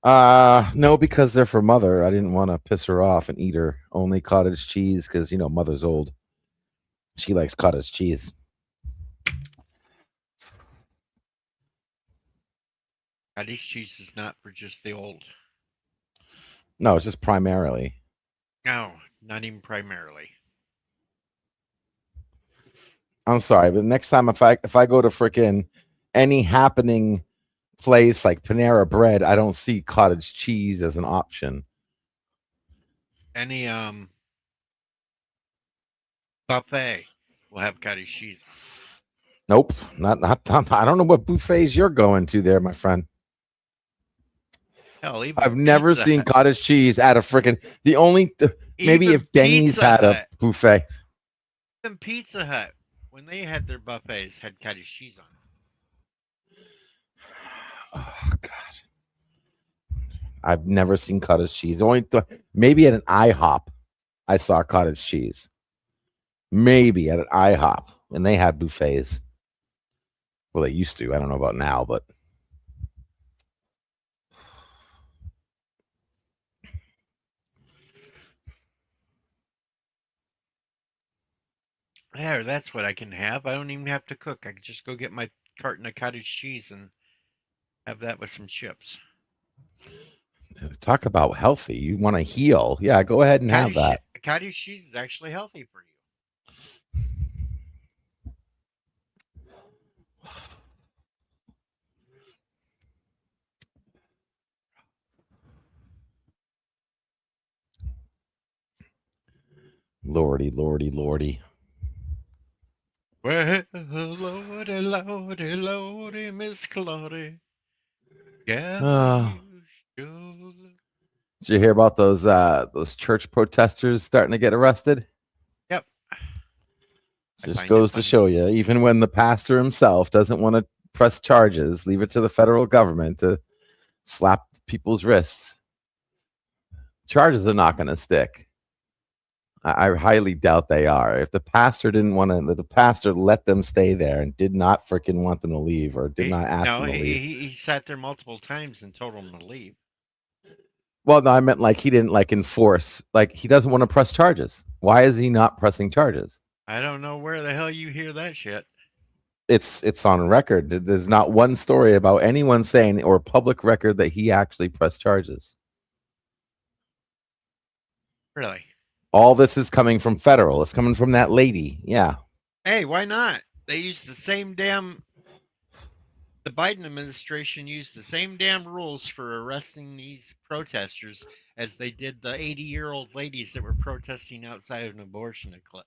Speaker 2: No, because they're for mother. I didn't want to piss her off and eat her only cottage cheese because mother's old. She likes cottage cheese.
Speaker 1: Cottage cheese is not for just the old.
Speaker 2: No, it's just primarily.
Speaker 1: No, not even primarily.
Speaker 2: I'm sorry, but next time if I go to frickin' any happening place like Panera Bread, I don't see cottage cheese as an option.
Speaker 1: Any buffet will have cottage cheese.
Speaker 2: Nope, not. I don't know what buffets you're going to there, my friend.
Speaker 1: Hell, even
Speaker 2: I've never
Speaker 1: Pizza
Speaker 2: seen
Speaker 1: Hut.
Speaker 2: cottage cheese at a frickin' the only maybe
Speaker 1: Even
Speaker 2: if Denny's
Speaker 1: Pizza
Speaker 2: had a
Speaker 1: Hut.
Speaker 2: buffet.
Speaker 1: Even Pizza Hut, when they had their buffets, had cottage cheese on it.
Speaker 2: Oh God, I've never seen cottage cheese. Only maybe at an IHOP, I saw cottage cheese. Maybe at an IHOP, and they had buffets. Well, they used to. I don't know about now, but
Speaker 1: There, that's what I can have. I don't even have to cook. I can just go get my carton of cottage cheese and have that with some chips.
Speaker 2: talk about healthy. You want to heal? Yeah, go ahead and have that.
Speaker 1: Cottage cheese is actually healthy for you.
Speaker 2: Lordy, lordy, lordy.
Speaker 1: Well, lordy, lordy, lordy, Miss Claudia. Yeah,
Speaker 2: Uh,
Speaker 1: you sure.
Speaker 2: did you hear about those church protesters starting to get arrested?
Speaker 1: Yep. I
Speaker 2: Just
Speaker 1: find it
Speaker 2: goes to
Speaker 1: funny.
Speaker 2: show you, even when the pastor himself doesn't want to press charges, leave it to the federal government to slap people's wrists. Charges are not going to stick. I highly doubt they are. If the pastor didn't want to, the pastor let them stay there and did not freaking want them to leave or did not ask
Speaker 1: No,
Speaker 2: them to leave.
Speaker 1: he sat there multiple times and told them to leave.
Speaker 2: Well, no, I meant like he didn't like enforce, like he doesn't want to press charges. Why is he not pressing charges?
Speaker 1: I don't know where the hell you hear that shit.
Speaker 2: It's on record. There's not one story about anyone saying or public record that he actually pressed charges.
Speaker 1: Really?
Speaker 2: All this is coming from federal. It's coming from that lady. Yeah.
Speaker 1: Hey, why not? They used the same damn. The Biden administration used the same damn rules for arresting these protesters as they did the 80-year-old ladies that were protesting outside of an abortion clinic.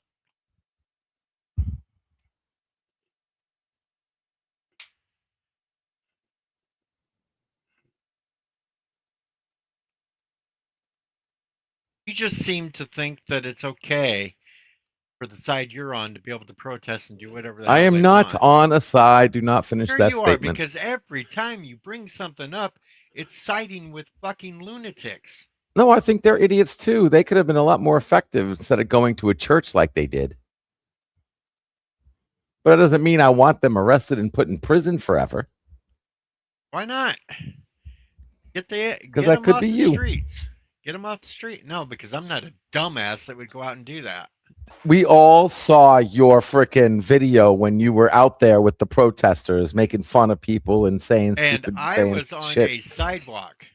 Speaker 1: just seem to think that it's okay for the side you're on to be able to protest and do whatever the
Speaker 2: I
Speaker 1: hell
Speaker 2: am
Speaker 1: they
Speaker 2: not
Speaker 1: want.
Speaker 2: on a side. Do not finish
Speaker 1: Sure
Speaker 2: that
Speaker 1: you are,
Speaker 2: statement.
Speaker 1: because every time you bring something up, it's siding with fucking lunatics.
Speaker 2: No, I think they're idiots too. They could have been a lot more effective instead of going to a church like they did. But it doesn't mean I want them arrested and put in prison forever.
Speaker 1: Why not? Get
Speaker 2: Because
Speaker 1: get
Speaker 2: that
Speaker 1: them
Speaker 2: could
Speaker 1: off
Speaker 2: be
Speaker 1: the
Speaker 2: you.
Speaker 1: streets. Get them off the street. No, because I'm not a dumbass that would go out and do that.
Speaker 2: We all saw your freaking video when you were out there with the protesters making fun of people and saying
Speaker 1: And
Speaker 2: stupid
Speaker 1: I
Speaker 2: saying
Speaker 1: was on
Speaker 2: shit.
Speaker 1: a sidewalk,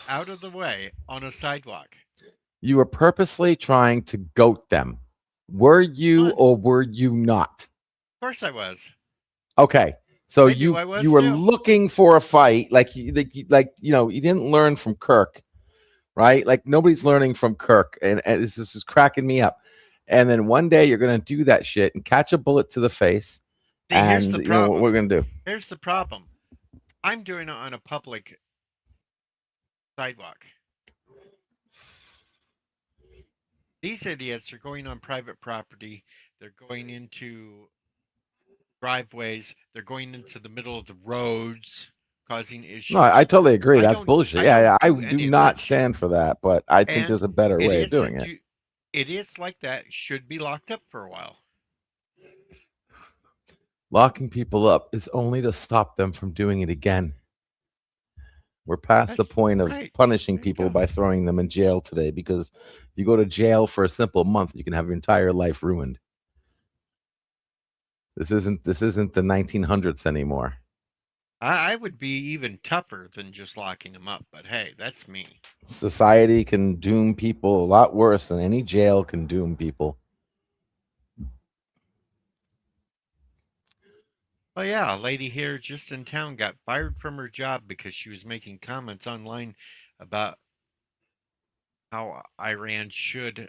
Speaker 1: out of the way, on a sidewalk.
Speaker 2: You were purposely trying to goat them. Were you
Speaker 1: Fun.
Speaker 2: or were you not?
Speaker 1: Of course I was.
Speaker 2: Okay. So
Speaker 1: They knew I was
Speaker 2: you were
Speaker 1: too.
Speaker 2: looking for a fight, like you didn't learn from Kirk, right? Like nobody's learning from Kirk, and this is cracking me up. And then one day you're gonna do that shit and catch a bullet to the face,
Speaker 1: See, here's
Speaker 2: and
Speaker 1: the
Speaker 2: you know what we're
Speaker 1: problem.
Speaker 2: gonna do.
Speaker 1: Here's the problem. I'm doing it on a public sidewalk. These idiots are going on private property. They're going into driveways. They're going into the middle of the roads, causing issues.
Speaker 2: No, I totally agree.
Speaker 1: I
Speaker 2: That's
Speaker 1: don't.
Speaker 2: bullshit.
Speaker 1: I
Speaker 2: Yeah,
Speaker 1: don't
Speaker 2: yeah. I
Speaker 1: do
Speaker 2: do
Speaker 1: any of
Speaker 2: not
Speaker 1: that shit.
Speaker 2: stand for that, but I think
Speaker 1: And
Speaker 2: there's a better way of
Speaker 1: idiots
Speaker 2: doing
Speaker 1: that
Speaker 2: it.
Speaker 1: do idiots like that should be locked up for a while.
Speaker 2: Locking people up is only to stop them from doing it again. We're past the
Speaker 1: That's
Speaker 2: point of
Speaker 1: right.
Speaker 2: punishing
Speaker 1: There you
Speaker 2: people
Speaker 1: go.
Speaker 2: by throwing them in jail today because you go to jail for a simple month, you can have your entire life ruined. This isn't the 1900s anymore.
Speaker 1: I would be even tougher than just locking them up, but hey, that's me.
Speaker 2: Society can doom people a lot worse than any jail can doom people.
Speaker 1: Well, yeah, a lady here just in town got fired from her job because she was making comments online about how Iran should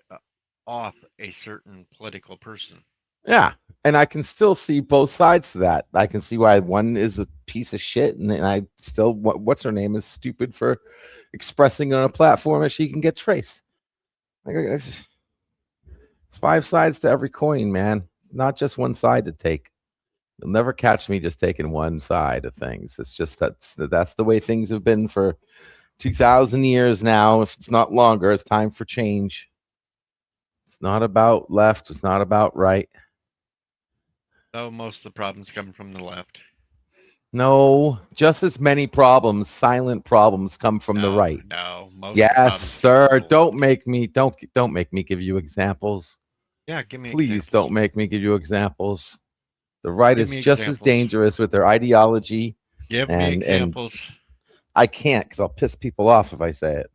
Speaker 1: off a certain political person.
Speaker 2: Yeah. And I can still see both sides to that. I can see why one is a piece of shit, and I still what's her name is stupid for expressing on a platform that she can get traced. Like, it's 5 sides to every coin, man. Not just one side to take. You'll never catch me just taking one side of things. It's just that's the way things have been for 2,000 years now. If it's not longer, it's time for change. It's not about left. It's not about right.
Speaker 1: Though most of the problems come from the left.
Speaker 2: No, just as many problems, silent problems, come from the right.
Speaker 1: No, most of the
Speaker 2: Yes,
Speaker 1: problems come from
Speaker 2: sir.
Speaker 1: the
Speaker 2: Don't
Speaker 1: left.
Speaker 2: make me don't make me give you examples.
Speaker 1: Yeah, give me
Speaker 2: Please
Speaker 1: examples.
Speaker 2: don't make me give you examples. The right
Speaker 1: Give
Speaker 2: is
Speaker 1: me
Speaker 2: just as
Speaker 1: examples.
Speaker 2: dangerous with their ideology.
Speaker 1: Give me
Speaker 2: And
Speaker 1: examples.
Speaker 2: I can't because I'll piss people off if I say it.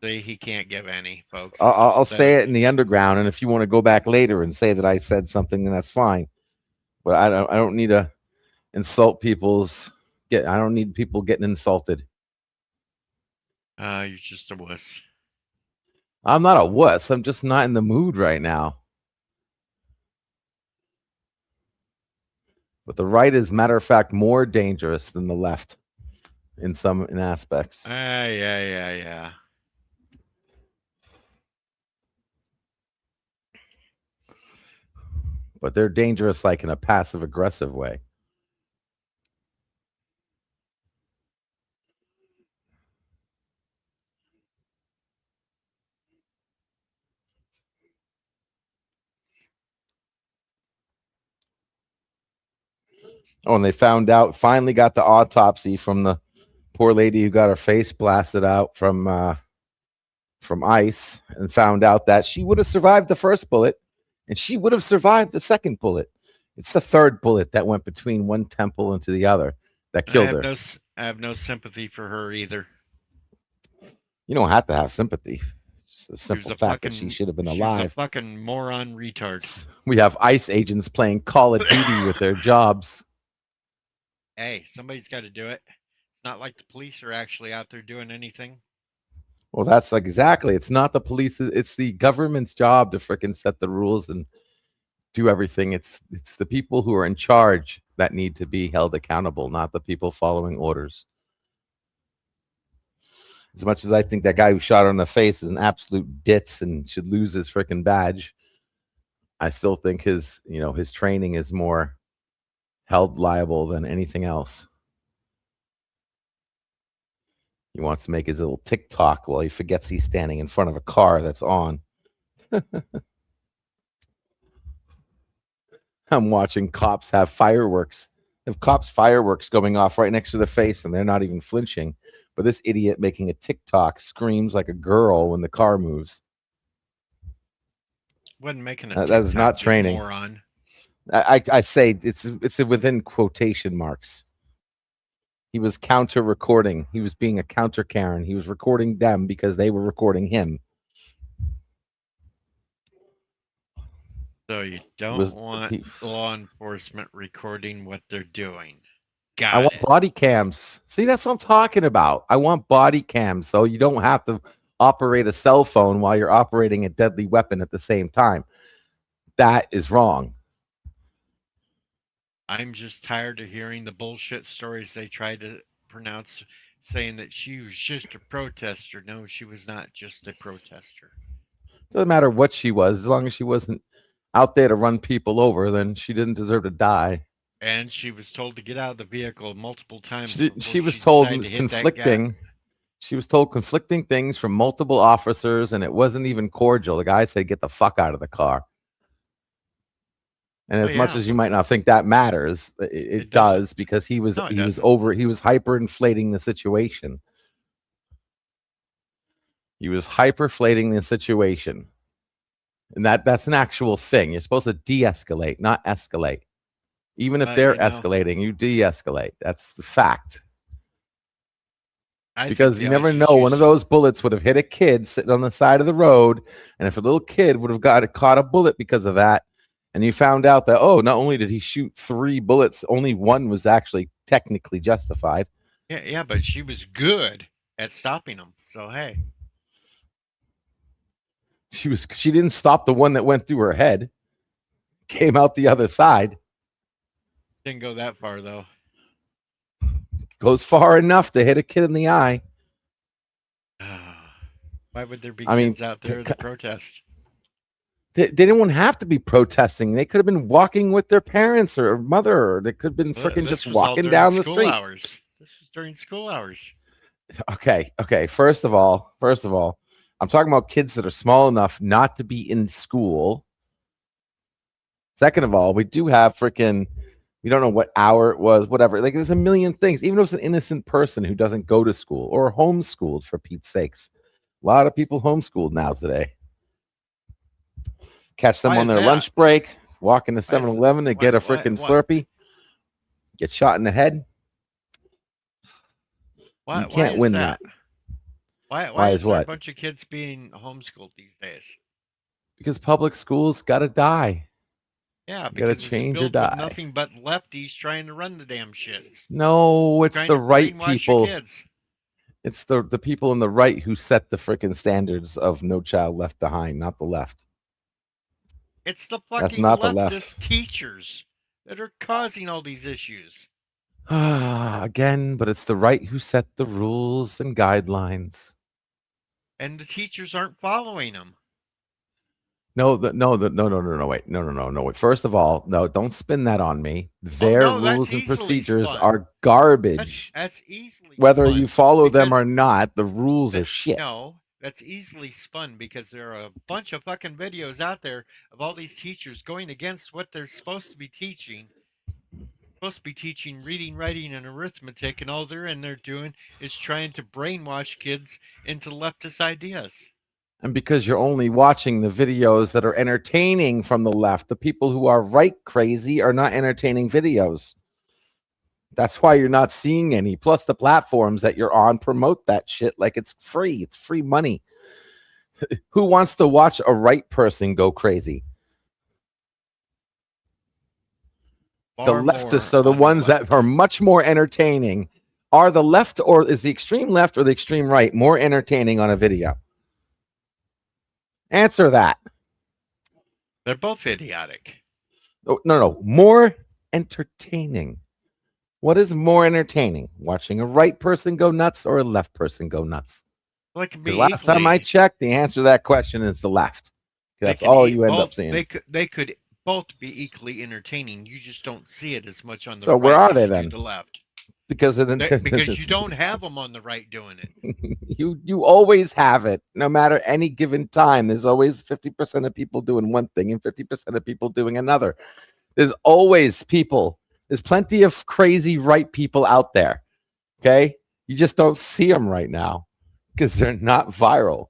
Speaker 1: See, he can't give any, folks.
Speaker 2: I'll say it in the underground, and if you want to go back later and say that I said something, then that's fine. But I don't need to insult people's. I don't need people getting insulted.
Speaker 1: You're just a wuss.
Speaker 2: I'm not a wuss. I'm just not in the mood right now. But the right is, matter of fact, more dangerous than the left in some aspects.
Speaker 1: Yeah.
Speaker 2: But they're dangerous like in a passive aggressive way. Oh, and they finally got the autopsy from the poor lady who got her face blasted out from ice, and found out that she would have survived the first bullet and she would have survived the second bullet. It's the third bullet that went between one temple into the other that killed her.
Speaker 1: I have no sympathy for her either.
Speaker 2: You don't have to have sympathy. It's a simple
Speaker 1: a
Speaker 2: fact that she should have been
Speaker 1: She was
Speaker 2: alive.
Speaker 1: a fucking moron retard.
Speaker 2: We have ICE agents playing Call of Duty with their jobs.
Speaker 1: Hey, somebody's got to do it. It's not like the police are actually out there doing anything.
Speaker 2: Well, that's exactly. It's not the police. It's the government's job to freaking set the rules and do everything. It's the people who are in charge that need to be held accountable, not the people following orders. As much as I think that guy who shot her in the face is an absolute ditz and should lose his freaking badge, I still think his training is more held liable than anything else. He wants to make his little TikTok while he forgets he's standing in front of a car that's on. I'm watching cops have fireworks. If cops fireworks going off right next to their face and they're not even flinching, but this idiot making a TikTok screams like a girl when the car moves.
Speaker 1: Wasn't making a
Speaker 2: That
Speaker 1: TikTok,
Speaker 2: is not
Speaker 1: you
Speaker 2: training.
Speaker 1: moron.
Speaker 2: I say it's within quotation marks. He was counter recording. He was being a counter Karen. He was recording them because they were recording him.
Speaker 1: So you don't want law enforcement recording what they're doing.
Speaker 2: I want body cams. See, that's what I'm talking about. I want body cams so you don't have to operate a cell phone while you're operating a deadly weapon at the same time. That is wrong.
Speaker 1: I'm just tired of hearing the bullshit stories they try to pronounce, saying that she was just a protester. No, she was not just a protester.
Speaker 2: Doesn't matter what she was, as long as she wasn't out there to run people over, then she didn't deserve to die.
Speaker 1: And she was told to get out of the vehicle multiple times.
Speaker 2: She was told conflicting. She was told conflicting things from multiple officers, and it wasn't even cordial. The guy said, "Get the fuck out of the car." And as much as you might not think that matters, it does, because he was hyperinflating the situation. He was hyperflating the situation. And that's an actual thing. You're supposed to de-escalate, not escalate. Even if they're escalating, you de-escalate. That's the fact. Because you never know, one of those bullets would have hit a kid sitting on the side of the road, and if a little kid would have caught a bullet because of that, and you found out that, oh, not only did he shoot 3 bullets, only one was actually technically justified.
Speaker 1: Yeah, but she was good at stopping them. So hey,
Speaker 2: she didn't stop the one that went through her head. Came out the other side.
Speaker 1: Didn't go that far though.
Speaker 2: Goes far enough to hit a kid in the eye.
Speaker 1: Why would there be kids out there at the protest?
Speaker 2: They didn't have to be protesting. They could have been walking with their parents or mother. Or they could have been freaking just walking down the street.
Speaker 1: Hours. This was during school hours.
Speaker 2: Okay. First of all, I'm talking about kids that are small enough not to be in school. Second of all, we do have freaking, we don't know what hour it was, whatever. Like, there's a million things. Even if it's an innocent person who doesn't go to school or homeschooled, for Pete's sakes. A lot of people homeschooled now today. Catch them on their lunch break, walk into 7-Eleven to get a freaking Slurpee, get shot in the head. You can't win that.
Speaker 1: Why is there a bunch of kids being homeschooled these days?
Speaker 2: Because public schools got to die.
Speaker 1: Yeah, because it's change or die. Nothing but lefties trying to run the damn shits.
Speaker 2: No, it's the right people. It's the people on the right who set the freaking standards of No Child Left Behind, not the left.
Speaker 1: It's the fucking leftist teachers that are causing all these issues.
Speaker 2: Again, but it's the right who set the rules and guidelines.
Speaker 1: And the teachers aren't following them.
Speaker 2: No, wait. First of all, no, don't spin that on me. Their rules and procedures are garbage.
Speaker 1: That's easily
Speaker 2: whether you follow them or not, the rules are shit.
Speaker 1: No, that's easily spun because there are a bunch of fucking videos out there of all these teachers going against what they're supposed to be teaching. Supposed to be teaching reading, writing, and arithmetic, and all they're in there doing is trying to brainwash kids into leftist ideas.
Speaker 2: And because you're only watching the videos that are entertaining from the left, the people who are right crazy are not entertaining videos. That's why you're not seeing any. Plus, the platforms that you're on promote that shit like it's free. It's free money. Who wants to watch a right person go crazy? The leftists are the ones that are much more entertaining. Are the left, or is the extreme left or the extreme right more entertaining on a video? Answer that.
Speaker 1: They're both idiotic.
Speaker 2: Oh, no. More entertaining. What is more entertaining? Watching a right person go nuts or a left person go nuts?
Speaker 1: Well, it can
Speaker 2: The
Speaker 1: be
Speaker 2: last time I
Speaker 1: equally.
Speaker 2: checked, the answer to that question is the left.
Speaker 1: They
Speaker 2: That's
Speaker 1: can
Speaker 2: all
Speaker 1: eat
Speaker 2: you end up
Speaker 1: both.
Speaker 2: seeing.
Speaker 1: They could both be equally entertaining. You just don't see it as much on the
Speaker 2: So where
Speaker 1: right
Speaker 2: are they
Speaker 1: as you do
Speaker 2: then?
Speaker 1: the left.
Speaker 2: Because of
Speaker 1: Because you don't have them on the right doing it.
Speaker 2: you always have it, no matter any given time. There's always 50% of people doing one thing and 50% of people doing another. There's always people. There's plenty of crazy right people out there. Okay, you just don't see them right now because they're not viral.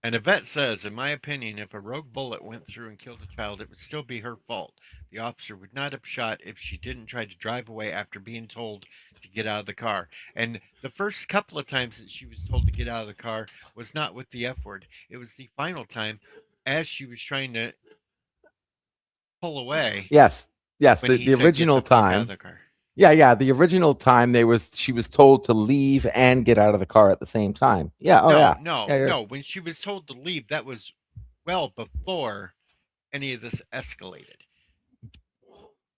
Speaker 1: And Yvette says, in my opinion, if a rogue bullet went through and killed a child, it would still be her fault. The officer would not have shot if she didn't try to drive away after being told to get out of the car. And the first couple of times that she was told to get out of the car was not with the F word. It was the final time as she was trying to pull away
Speaker 2: Yes, yes.
Speaker 1: when he
Speaker 2: The
Speaker 1: said, get
Speaker 2: original
Speaker 1: the fuck out of
Speaker 2: time.
Speaker 1: the car.
Speaker 2: Yeah, yeah. The original time she was told to leave and get out of the car at the same time. Yeah. Oh
Speaker 1: No,
Speaker 2: yeah.
Speaker 1: no,
Speaker 2: Yeah. Yeah.
Speaker 1: no. When she was told to leave, that was well before any of this escalated.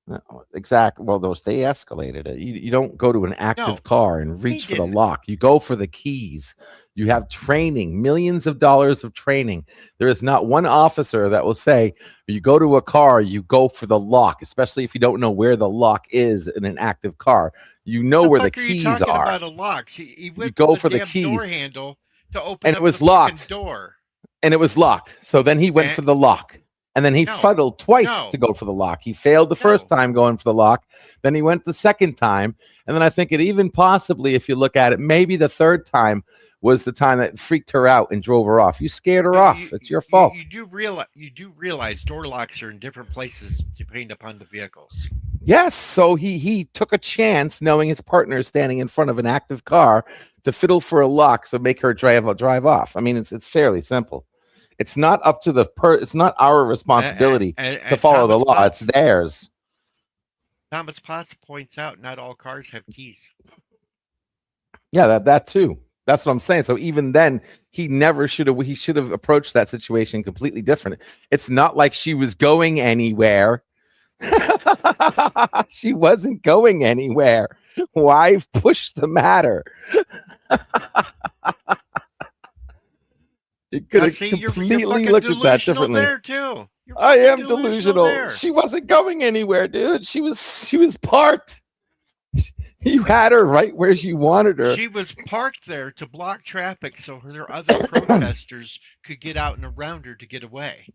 Speaker 2: No, exactly. Well, they escalated it. You don't go to an
Speaker 1: No,
Speaker 2: active car and
Speaker 1: he
Speaker 2: reach for the
Speaker 1: didn't.
Speaker 2: lock. You go for the keys. You have training, millions of dollars of training. There is not one officer that will say, you go to a car, you go for the lock, especially if you don't know where the lock is in an active car. You know
Speaker 1: The
Speaker 2: where the
Speaker 1: fuck are you
Speaker 2: keys
Speaker 1: talking
Speaker 2: are.
Speaker 1: about a lock? He
Speaker 2: You
Speaker 1: went for
Speaker 2: go
Speaker 1: the
Speaker 2: for the
Speaker 1: damn door
Speaker 2: keys.
Speaker 1: handle to open
Speaker 2: And it
Speaker 1: up the
Speaker 2: was
Speaker 1: fucking
Speaker 2: locked.
Speaker 1: door.
Speaker 2: And it was locked. So then he went
Speaker 1: And
Speaker 2: for the lock. And then he
Speaker 1: no,
Speaker 2: fuddled twice to
Speaker 1: no,
Speaker 2: go for the lock. He failed the first
Speaker 1: no.
Speaker 2: time going for the lock. Then he went the second time. And then I think it even possibly, if you look at it, maybe the third time was the time that freaked her out and drove her off. You scared her off. It's your fault.
Speaker 1: You do realize door locks are in different places depending upon the vehicles.
Speaker 2: Yes. So he took a chance knowing his partner is standing in front of an active car to fiddle for a lock so make her drive off. I mean, it's fairly simple. It's not up to it's not our responsibility to
Speaker 1: And
Speaker 2: follow the law. It's theirs.
Speaker 1: Thomas Potts points out not all cars have keys.
Speaker 2: Yeah, that too. That's what I'm saying. So even then, he should have approached that situation completely different. It's not like she was going anywhere. She wasn't going anywhere. Why push the matter? You could have
Speaker 1: You're
Speaker 2: completely
Speaker 1: fucking
Speaker 2: looked at that
Speaker 1: delusional
Speaker 2: differently.
Speaker 1: there too. You're
Speaker 2: I
Speaker 1: fucking
Speaker 2: am
Speaker 1: delusional
Speaker 2: delusional.
Speaker 1: there.
Speaker 2: She wasn't going anywhere, dude. She was parked. You had her right where you wanted her.
Speaker 1: She was parked there to block traffic so her other protesters could get out and around her to get away.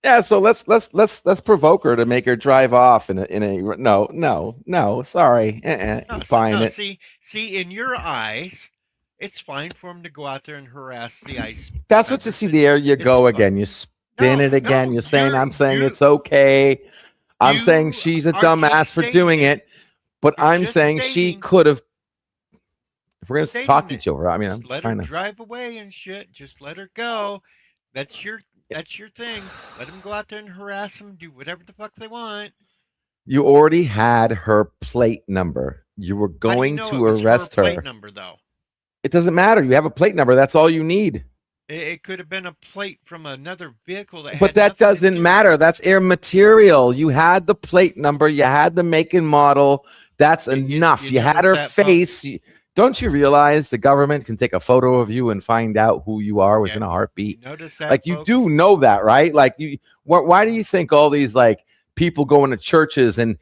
Speaker 2: Yeah, so let's provoke her to make her drive off in a no. Sorry,
Speaker 1: No,
Speaker 2: buying
Speaker 1: no,
Speaker 2: it.
Speaker 1: see, in your eyes, it's fine for him to go out there and harass the ICE.
Speaker 2: That's what you see. There you go again. You spin it again.
Speaker 1: No,
Speaker 2: You're saying I'm saying it's okay. I'm saying
Speaker 1: you
Speaker 2: she's a
Speaker 1: are
Speaker 2: dumbass
Speaker 1: just
Speaker 2: for doing it, but
Speaker 1: You're
Speaker 2: I'm
Speaker 1: just
Speaker 2: saying she
Speaker 1: stating,
Speaker 2: could have. If we're gonna talk
Speaker 1: stating
Speaker 2: to
Speaker 1: it.
Speaker 2: each other, I mean, I'm
Speaker 1: Just let her
Speaker 2: trying to.
Speaker 1: drive away and shit. Just let her go. That's your thing. Let them go out there and harass them, do whatever the fuck they want.
Speaker 2: You already had her plate number. You were
Speaker 1: How do you
Speaker 2: going
Speaker 1: know
Speaker 2: to
Speaker 1: it was
Speaker 2: arrest
Speaker 1: her plate
Speaker 2: her.
Speaker 1: number though?
Speaker 2: It doesn't matter. You have a plate number. That's all you need.
Speaker 1: It could have been a plate from another vehicle that
Speaker 2: But
Speaker 1: had
Speaker 2: that
Speaker 1: nothing to
Speaker 2: doesn't
Speaker 1: do.
Speaker 2: matter. That's immaterial. You had the plate number. You had the make and model. That's enough. You had her face. Don't you realize the government can take a photo of you and find out who you are within a heartbeat?
Speaker 1: You notice that,
Speaker 2: Like you
Speaker 1: folks?
Speaker 2: do know that, right? Like why do you think all these like people going to churches and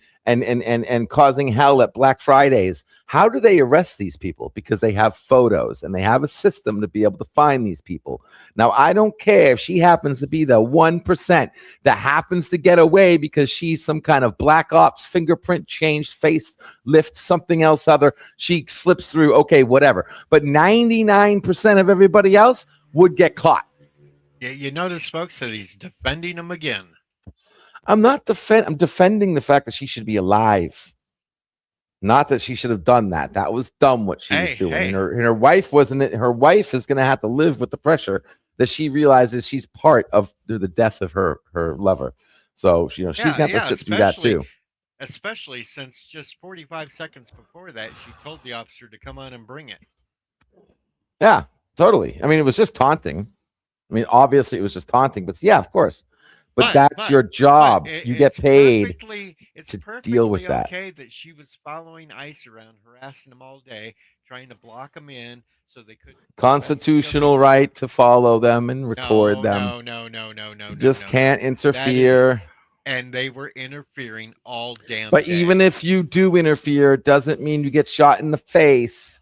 Speaker 2: causing hell at Black Fridays? How do they arrest these people? Because they have photos and they have a system to be able to find these people. Now, I don't care if she happens to be the 1% that happens to get away because she's some kind of black ops fingerprint changed face lift something else other. She slips through. Okay, whatever. But 99% of everybody else would get caught.
Speaker 1: Yeah, you notice, folks, that he's defending him again.
Speaker 2: I'm defending the fact that she should be alive. Not that she should have done that. That was dumb what she was doing. And her wife wasn't it. Her wife is going to have to live with the pressure that she realizes she's part of the death of her lover. So, she's going to have to sit through that too.
Speaker 1: Especially since just 45 seconds before that, she told the officer to come on and bring it.
Speaker 2: Yeah, totally. I mean, it was just taunting. I mean, obviously it was just taunting, but yeah, of course. but that's your job. You get paid
Speaker 1: it's
Speaker 2: to deal with
Speaker 1: perfectly
Speaker 2: that.
Speaker 1: okay that she was following ICE around, harassing them all day, trying to block them in so they couldn't arrest the
Speaker 2: Constitutional
Speaker 1: illegals.
Speaker 2: right to follow them and record
Speaker 1: No,
Speaker 2: them.
Speaker 1: no, no, no, no, no,
Speaker 2: You
Speaker 1: no,
Speaker 2: just
Speaker 1: no, no.
Speaker 2: can't
Speaker 1: That is,
Speaker 2: interfere.
Speaker 1: and they were interfering all damn
Speaker 2: But even
Speaker 1: day.
Speaker 2: if you do interfere, it doesn't mean you get shot in the face.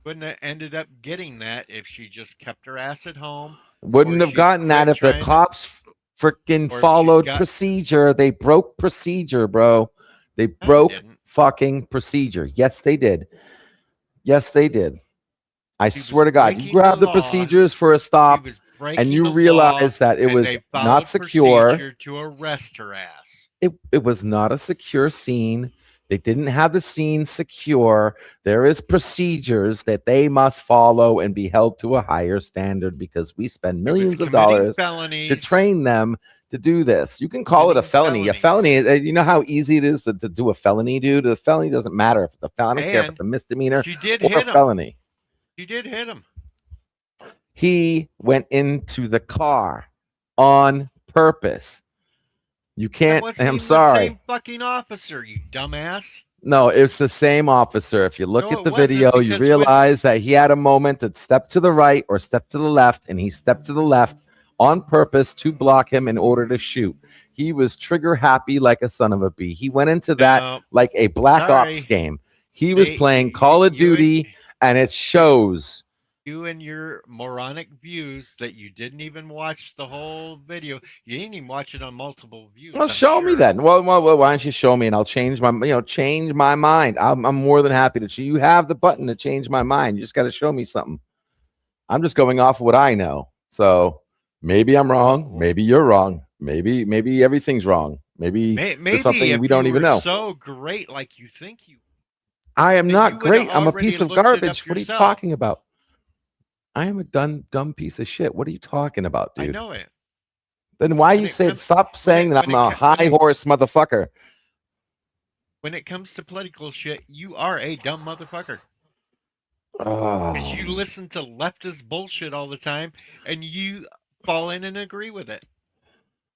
Speaker 1: Wouldn't have ended up getting that if she just kept her ass at home, or
Speaker 2: Wouldn't have
Speaker 1: she'd
Speaker 2: gotten that
Speaker 1: quit
Speaker 2: if the
Speaker 1: trying to,
Speaker 2: cops freaking
Speaker 1: or if she'd
Speaker 2: followed
Speaker 1: got.
Speaker 2: procedure. They broke procedure, bro. They
Speaker 1: No, they
Speaker 2: broke
Speaker 1: didn't.
Speaker 2: fucking procedure. Yes, they did. Yes, they did. I
Speaker 1: She was
Speaker 2: swear to God, you
Speaker 1: breaking the
Speaker 2: grab the
Speaker 1: law.
Speaker 2: procedures for a
Speaker 1: She
Speaker 2: stop
Speaker 1: was
Speaker 2: and
Speaker 1: breaking
Speaker 2: you
Speaker 1: the law,
Speaker 2: realize that it
Speaker 1: and
Speaker 2: was
Speaker 1: they
Speaker 2: not
Speaker 1: followed
Speaker 2: secure.
Speaker 1: procedure to arrest her ass.
Speaker 2: It was not a secure scene. They didn't have the scene secure. There is procedures that they must follow and be held to a higher standard because we spend
Speaker 1: She was
Speaker 2: millions of
Speaker 1: committing
Speaker 2: dollars to
Speaker 1: felonies,
Speaker 2: train them to do this. You can call it a
Speaker 1: committing
Speaker 2: felony. A
Speaker 1: felonies,
Speaker 2: felony, you know how easy it is to do a felony, dude? A felony doesn't matter if it's a felony. I don't care if it's
Speaker 1: and
Speaker 2: a misdemeanor
Speaker 1: she did
Speaker 2: or a
Speaker 1: hit him.
Speaker 2: felony.
Speaker 1: She did hit him.
Speaker 2: He went into the car on purpose. You
Speaker 1: That
Speaker 2: can't,
Speaker 1: wasn't
Speaker 2: I'm
Speaker 1: even the
Speaker 2: sorry.
Speaker 1: same fucking officer, you dumbass.
Speaker 2: No, it's the same officer. If you look
Speaker 1: No,
Speaker 2: at
Speaker 1: it
Speaker 2: the
Speaker 1: wasn't
Speaker 2: video, you
Speaker 1: because when
Speaker 2: realize that he had a moment to step to the right or step to the left, and he stepped to the left on purpose to block him in order to shoot. He was trigger happy like a son of a bee. He went into that
Speaker 1: no,
Speaker 2: like a Black Ops
Speaker 1: sorry,
Speaker 2: game. He was
Speaker 1: you
Speaker 2: playing
Speaker 1: you
Speaker 2: Call of
Speaker 1: you and
Speaker 2: Duty, and it
Speaker 1: you
Speaker 2: shows.
Speaker 1: you and your moronic views that you didn't even watch the whole video. You didn't even watch it on multiple views,
Speaker 2: Well,
Speaker 1: I'm
Speaker 2: show me
Speaker 1: sure.
Speaker 2: then. Well, why don't you show me and I'll change my, change my mind. I'm more than happy to. You have the button to change my mind. You just got to show me something. I'm just going off of what I know. So maybe I'm wrong.
Speaker 1: Well,
Speaker 2: Maybe you're wrong. Maybe everything's wrong. Maybe there's
Speaker 1: maybe
Speaker 2: something
Speaker 1: if
Speaker 2: we
Speaker 1: you
Speaker 2: don't even
Speaker 1: were
Speaker 2: know.
Speaker 1: so great like you think you,
Speaker 2: I am
Speaker 1: then you
Speaker 2: not
Speaker 1: would have
Speaker 2: great. I'm a
Speaker 1: already
Speaker 2: piece of
Speaker 1: looked it
Speaker 2: garbage.
Speaker 1: up
Speaker 2: What are you
Speaker 1: yourself.
Speaker 2: talking about? I am a dumb piece of shit. What are you talking about,
Speaker 1: I
Speaker 2: dude?
Speaker 1: know it.
Speaker 2: Then why
Speaker 1: When
Speaker 2: you
Speaker 1: it
Speaker 2: say
Speaker 1: comes
Speaker 2: stop
Speaker 1: when
Speaker 2: saying
Speaker 1: it
Speaker 2: that
Speaker 1: when
Speaker 2: I'm
Speaker 1: it
Speaker 2: a
Speaker 1: co- when
Speaker 2: high
Speaker 1: it
Speaker 2: horse motherfucker?
Speaker 1: when it comes to political shit, you are a dumb motherfucker. Because you
Speaker 2: Oh,
Speaker 1: listen to leftist bullshit all the time and you fall in and agree with it.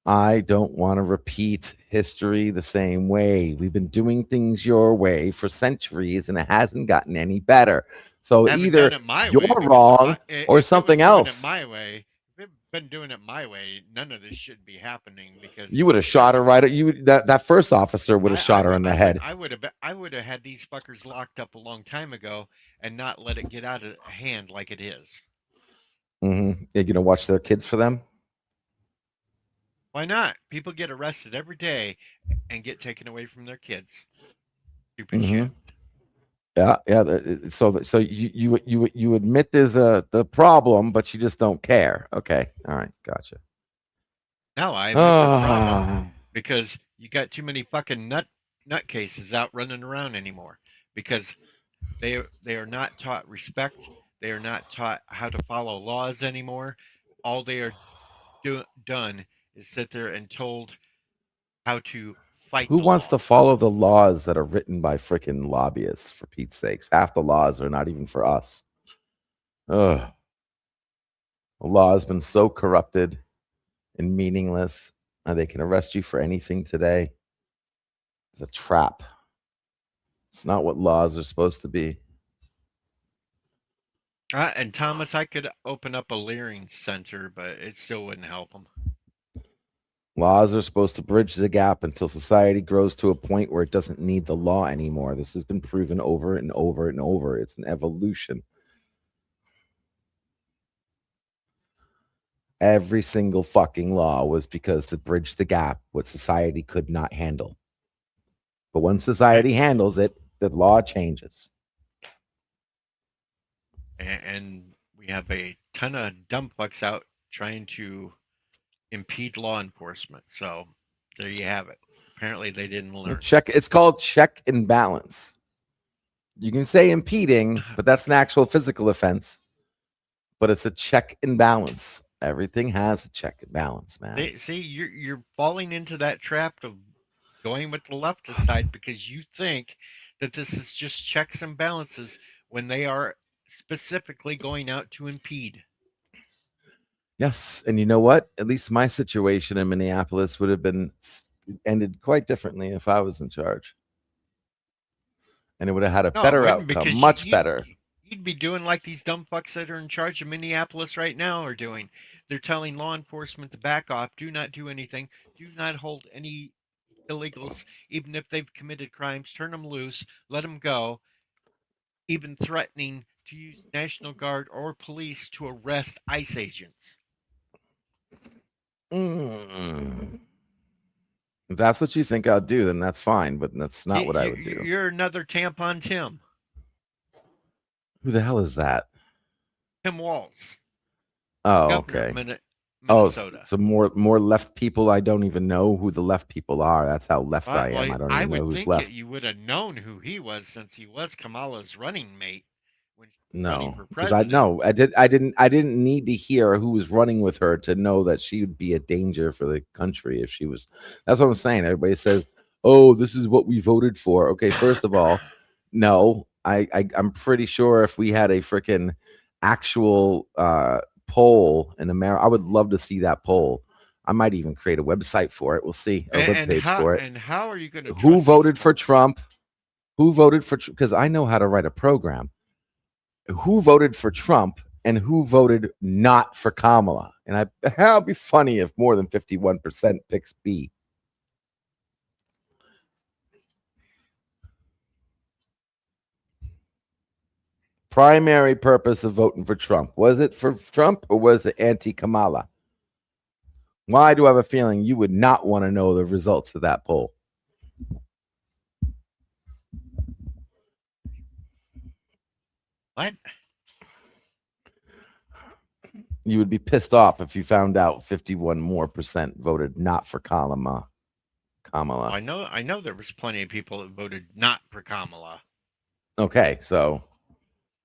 Speaker 2: I don't want to repeat history the same way. We've been doing things your way for centuries and it hasn't gotten any better. So
Speaker 1: I haven't done
Speaker 2: either
Speaker 1: it my
Speaker 2: you're
Speaker 1: way because
Speaker 2: wrong or
Speaker 1: if it
Speaker 2: something
Speaker 1: was doing it
Speaker 2: else.
Speaker 1: my way, if it been doing it my way, none of this should be happening because
Speaker 2: You would have
Speaker 1: I
Speaker 2: shot her
Speaker 1: would
Speaker 2: right at you. That first officer would have shot her in the head.
Speaker 1: I would have had these fuckers locked up a long time ago and not let it get out of hand like it is.
Speaker 2: You're gonna watch their kids for them.
Speaker 1: Why not? People get arrested every day and get taken away from their kids. Stupid
Speaker 2: hmm
Speaker 1: shit.
Speaker 2: Yeah. So you admit there's the problem, but you just don't care. Okay. All right. Gotcha.
Speaker 1: Now I admit the problem
Speaker 2: Ah.
Speaker 1: because you got too many fucking nutcases out running around anymore because they are not taught respect. They are not taught how to follow laws anymore. All they are done is sit there and told how to fight
Speaker 2: Who
Speaker 1: the
Speaker 2: wants to
Speaker 1: law.
Speaker 2: follow the laws that are written by freaking lobbyists? For Pete's sakes, half the laws are not even for us. Ugh. The law has been so corrupted and meaningless. They can arrest you for anything today. It's a trap. It's not what laws are supposed to be.
Speaker 1: And Thomas, I could open up a Leering center, but it still wouldn't help them.
Speaker 2: Laws are supposed to bridge the gap until society grows to a point where it doesn't need the law anymore. This has been proven over and over and over. It's an evolution. Every single fucking law was because to bridge the gap what society could not handle. But once society handles it, the law changes.
Speaker 1: And we have a ton of dumb fucks out trying to impede law enforcement. So there you have it. Apparently, they didn't learn.
Speaker 2: Check. It's called check and balance. You can say impeding, but that's an actual physical offense. But it's a check and balance. Everything has a check and balance, man.
Speaker 1: See, you're falling into that trap of going with the leftist side because you think that this is just checks and balances when they are specifically going out to impede.
Speaker 2: Yes, and you know what? At least my situation in Minneapolis would have been ended quite differently if I was in charge, and it would have had a
Speaker 1: No, it
Speaker 2: better
Speaker 1: wouldn't,
Speaker 2: outcome,
Speaker 1: because you,
Speaker 2: much
Speaker 1: you
Speaker 2: better.
Speaker 1: you'd be doing like these dumb fucks that are in charge of Minneapolis right now are doing. They're telling law enforcement to back off, do not do anything, do not hold any illegals, even if they've committed crimes, turn them loose, let them go, even threatening to use National Guard or police to arrest ICE agents.
Speaker 2: Mm. If that's what you think I'll do, then that's fine, but that's not what I would do.
Speaker 1: You're another tampon Tim.
Speaker 2: Who the hell is that?
Speaker 1: Tim Walz, the
Speaker 2: Oh,
Speaker 1: governor of
Speaker 2: okay. Oh,
Speaker 1: Minnesota.
Speaker 2: some more left people. I don't even know who the left people are. That's how left I am.
Speaker 1: Well,
Speaker 2: I don't
Speaker 1: I
Speaker 2: even know
Speaker 1: would
Speaker 2: who's
Speaker 1: think that
Speaker 2: left.
Speaker 1: you would have known who he was, since he was Kamala's running mate when she was running
Speaker 2: No,
Speaker 1: for
Speaker 2: because I
Speaker 1: president.
Speaker 2: know I didn't need to hear who was running with her to know that she would be a danger for the country if she was. That's what I'm saying. Everybody says, "Oh, this is what we voted for." Okay, first of all, no, I'm pretty sure if we had a freaking actual poll in America, I would love to see that poll. I might even create a website for it. We'll see, or a web page for it.
Speaker 1: And how are you going to
Speaker 2: Who
Speaker 1: trust these
Speaker 2: voted for
Speaker 1: polls?
Speaker 2: Trump? Who voted for? Because I know how to write a program. Who voted for Trump and who voted not for Kamala? And it'll be funny if more than 51% picks B. Primary purpose of voting for Trump. Was it for Trump or was it anti Kamala? Why do I have a feeling you would not want to know the results of that poll?
Speaker 1: What?
Speaker 2: You would be pissed off if you found out 51 more percent voted not for Kamala. Kamala.
Speaker 1: I know there was plenty of people that voted not for Kamala.
Speaker 2: Okay, so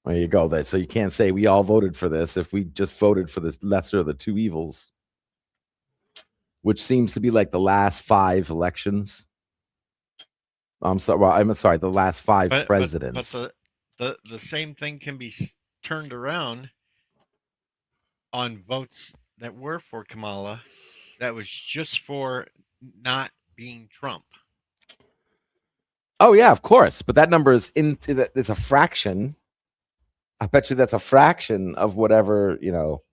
Speaker 2: there you go. So you can't say we all voted for this if we just voted for the lesser of the two evils, which seems to be like the last five elections. I'm sorry. Well, I'm sorry. The last five
Speaker 1: But
Speaker 2: presidents.
Speaker 1: the same thing can be turned around on votes that were for Kamala, that was just for not being Trump.
Speaker 2: Oh yeah, of course. But that number is into that. It's a fraction. I bet you that's a fraction of whatever you know.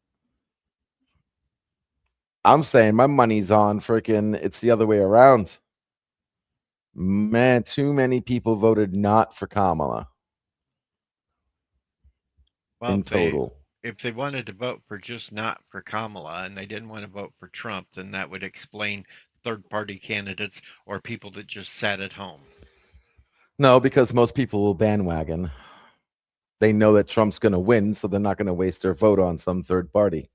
Speaker 2: I'm saying my money's on freaking. It's the other way around. Man, too many people voted not for Kamala
Speaker 1: Well,
Speaker 2: in total.
Speaker 1: if they wanted to vote for just not for Kamala and they didn't want to vote for Trump, then that would explain third party candidates or people that just sat at home.
Speaker 2: No, because most people will bandwagon. They know that Trump's going to win, so they're not going to waste their vote on some third party.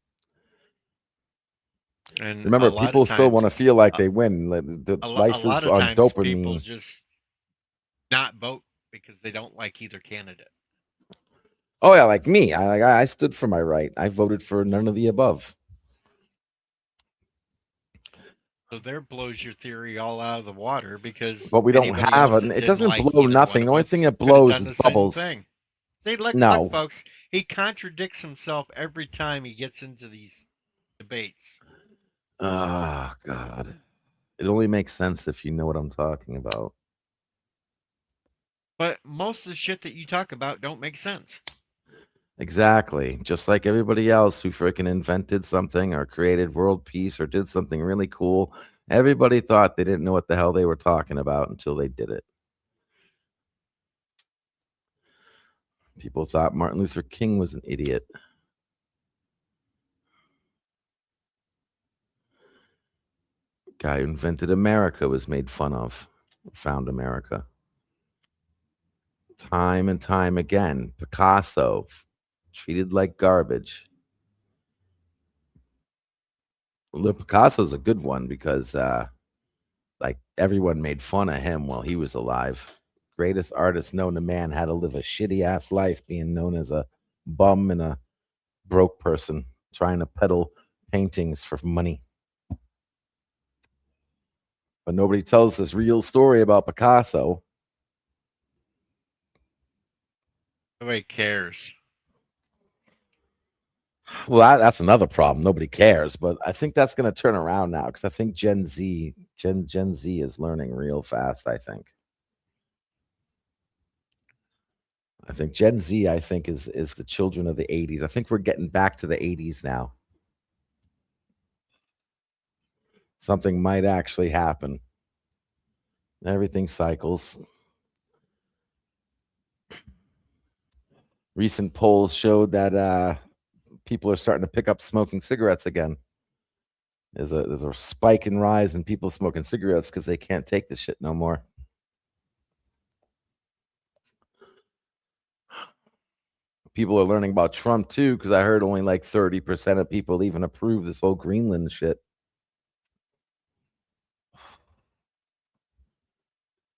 Speaker 1: And a
Speaker 2: Remember,
Speaker 1: lot of
Speaker 2: people still want
Speaker 1: times,
Speaker 2: to feel like
Speaker 1: uh,
Speaker 2: they win. The
Speaker 1: a
Speaker 2: life
Speaker 1: lot
Speaker 2: is
Speaker 1: of
Speaker 2: on
Speaker 1: times people
Speaker 2: dopamine.
Speaker 1: just not vote because they don't like either candidate.
Speaker 2: Oh yeah, like me. I stood for my right. I voted for none of the above.
Speaker 1: So there blows your theory all out of the water, because
Speaker 2: But we don't
Speaker 1: anybody
Speaker 2: have
Speaker 1: else
Speaker 2: an.
Speaker 1: that
Speaker 2: It
Speaker 1: didn't
Speaker 2: doesn't
Speaker 1: like
Speaker 2: blow
Speaker 1: either one
Speaker 2: nothing.
Speaker 1: of
Speaker 2: The only
Speaker 1: them
Speaker 2: thing it
Speaker 1: could have
Speaker 2: blows
Speaker 1: done
Speaker 2: is
Speaker 1: the same
Speaker 2: bubbles.
Speaker 1: thing. See, look,
Speaker 2: No.
Speaker 1: folks, he contradicts himself every time he gets into these debates.
Speaker 2: Oh God. It only makes sense if you know what I'm talking about.
Speaker 1: But most of the shit that you talk about don't make sense.
Speaker 2: Exactly. Just like everybody else who freaking invented something or created world peace or did something really cool. Everybody thought they didn't know what the hell they were talking about until they did it. People thought Martin Luther King was an idiot. Guy who invented America was made fun of, found America. Time and time again. Picasso, treated like garbage. Picasso's a good one because like everyone made fun of him while he was alive. Greatest artist known to man had to live a shitty ass life being known as a bum and a broke person trying to peddle paintings for money. But nobody tells this real story about Picasso.
Speaker 1: Nobody cares.
Speaker 2: Well, that's another problem. Nobody cares, but I think that's going to turn around now because I think Gen Z is learning real fast. I think Gen Z, I think is the children of the '80s. I think we're getting back to the '80s now. Something might actually happen. Everything cycles. Recent polls showed that people are starting to pick up smoking cigarettes again. There's a spike in rise in people smoking cigarettes because they can't take the shit no more. People are learning about Trump too because I heard only like 30% of people even approve this whole Greenland shit.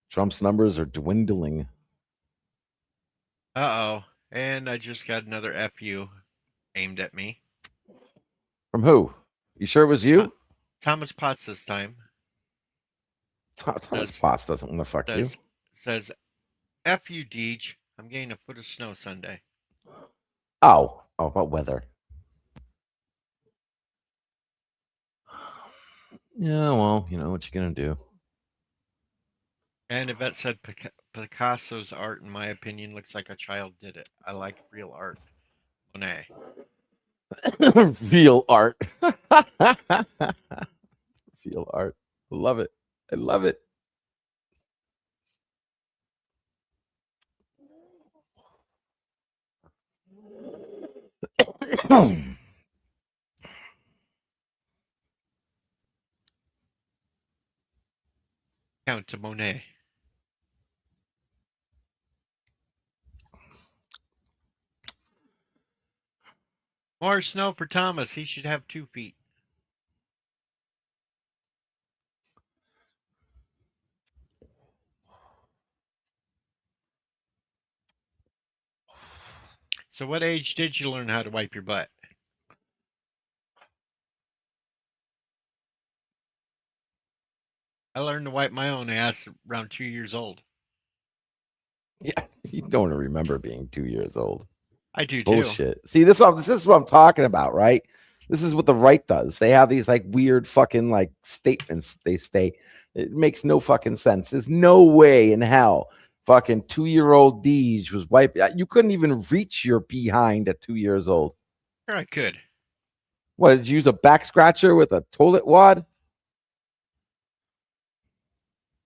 Speaker 2: Trump's numbers are dwindling.
Speaker 1: Uh oh. And I just got another FU aimed at me.
Speaker 2: From who? You sure it was
Speaker 1: Tho-
Speaker 2: you?
Speaker 1: Thomas Potts this time
Speaker 2: Thomas
Speaker 1: says
Speaker 2: Potts doesn't want to fuck you.
Speaker 1: says says F you Deej. I'm getting a foot of snow Sunday.
Speaker 2: Oh, about weather. Yeah, well, you know what you're gonna do.
Speaker 1: And Yvette said Picasso's art, in my opinion, looks like a child did it. I like real art. Monet.
Speaker 2: Real art. Real art. Love it. I love it.
Speaker 1: Count to Monet. More snow for Thomas. He should have 2 feet. So, what age did you learn how to wipe your butt? I learned to wipe my own ass around 2 years old.
Speaker 2: Yeah, you don't remember being 2 years old.
Speaker 1: I do too.
Speaker 2: Bullshit. See, this is what I'm talking about, right? This is what the right does. They have these like weird fucking like statements they state. It makes no fucking sense. There's no way in hell fucking 2-year-old Deej was wiping. You couldn't even reach your behind at 2 years old.
Speaker 1: Sure, I could.
Speaker 2: What, did you use a back scratcher with a toilet wad?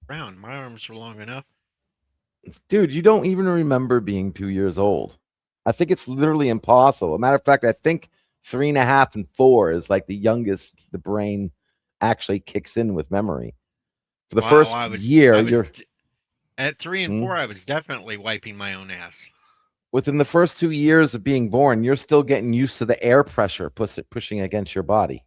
Speaker 1: Brown. My arms were long enough.
Speaker 2: Dude, you don't even remember being 2 years old. I think it's literally impossible. A matter of fact, I think 3.5 and 4 is like the youngest the brain actually kicks in with memory. For the
Speaker 1: Wow,
Speaker 2: first year,
Speaker 1: I was
Speaker 2: you're
Speaker 1: at 3 and 4.
Speaker 2: hmm,
Speaker 1: I was definitely wiping my own ass.
Speaker 2: within the first 2 years of being born, you're still getting used to the air pressure pushing against your body.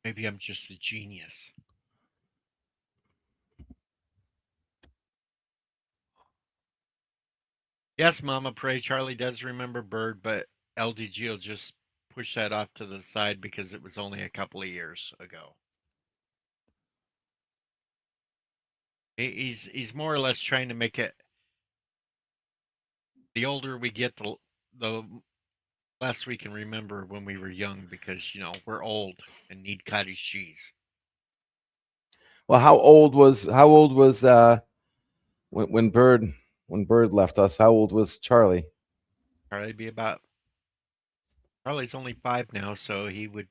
Speaker 1: Maybe I'm just a genius. Yes, Mama, pray. Charlie does remember Bird, but LDG will just push that off to the side because it was only a couple of years ago. He's more or less trying to make it. The older we get, the less we can remember when we were young because we're old and need cottage cheese.
Speaker 2: Well, how old was when Bird left us? How old was Charlie?
Speaker 1: Charlie'd be about. Charlie's only 5 now, so he would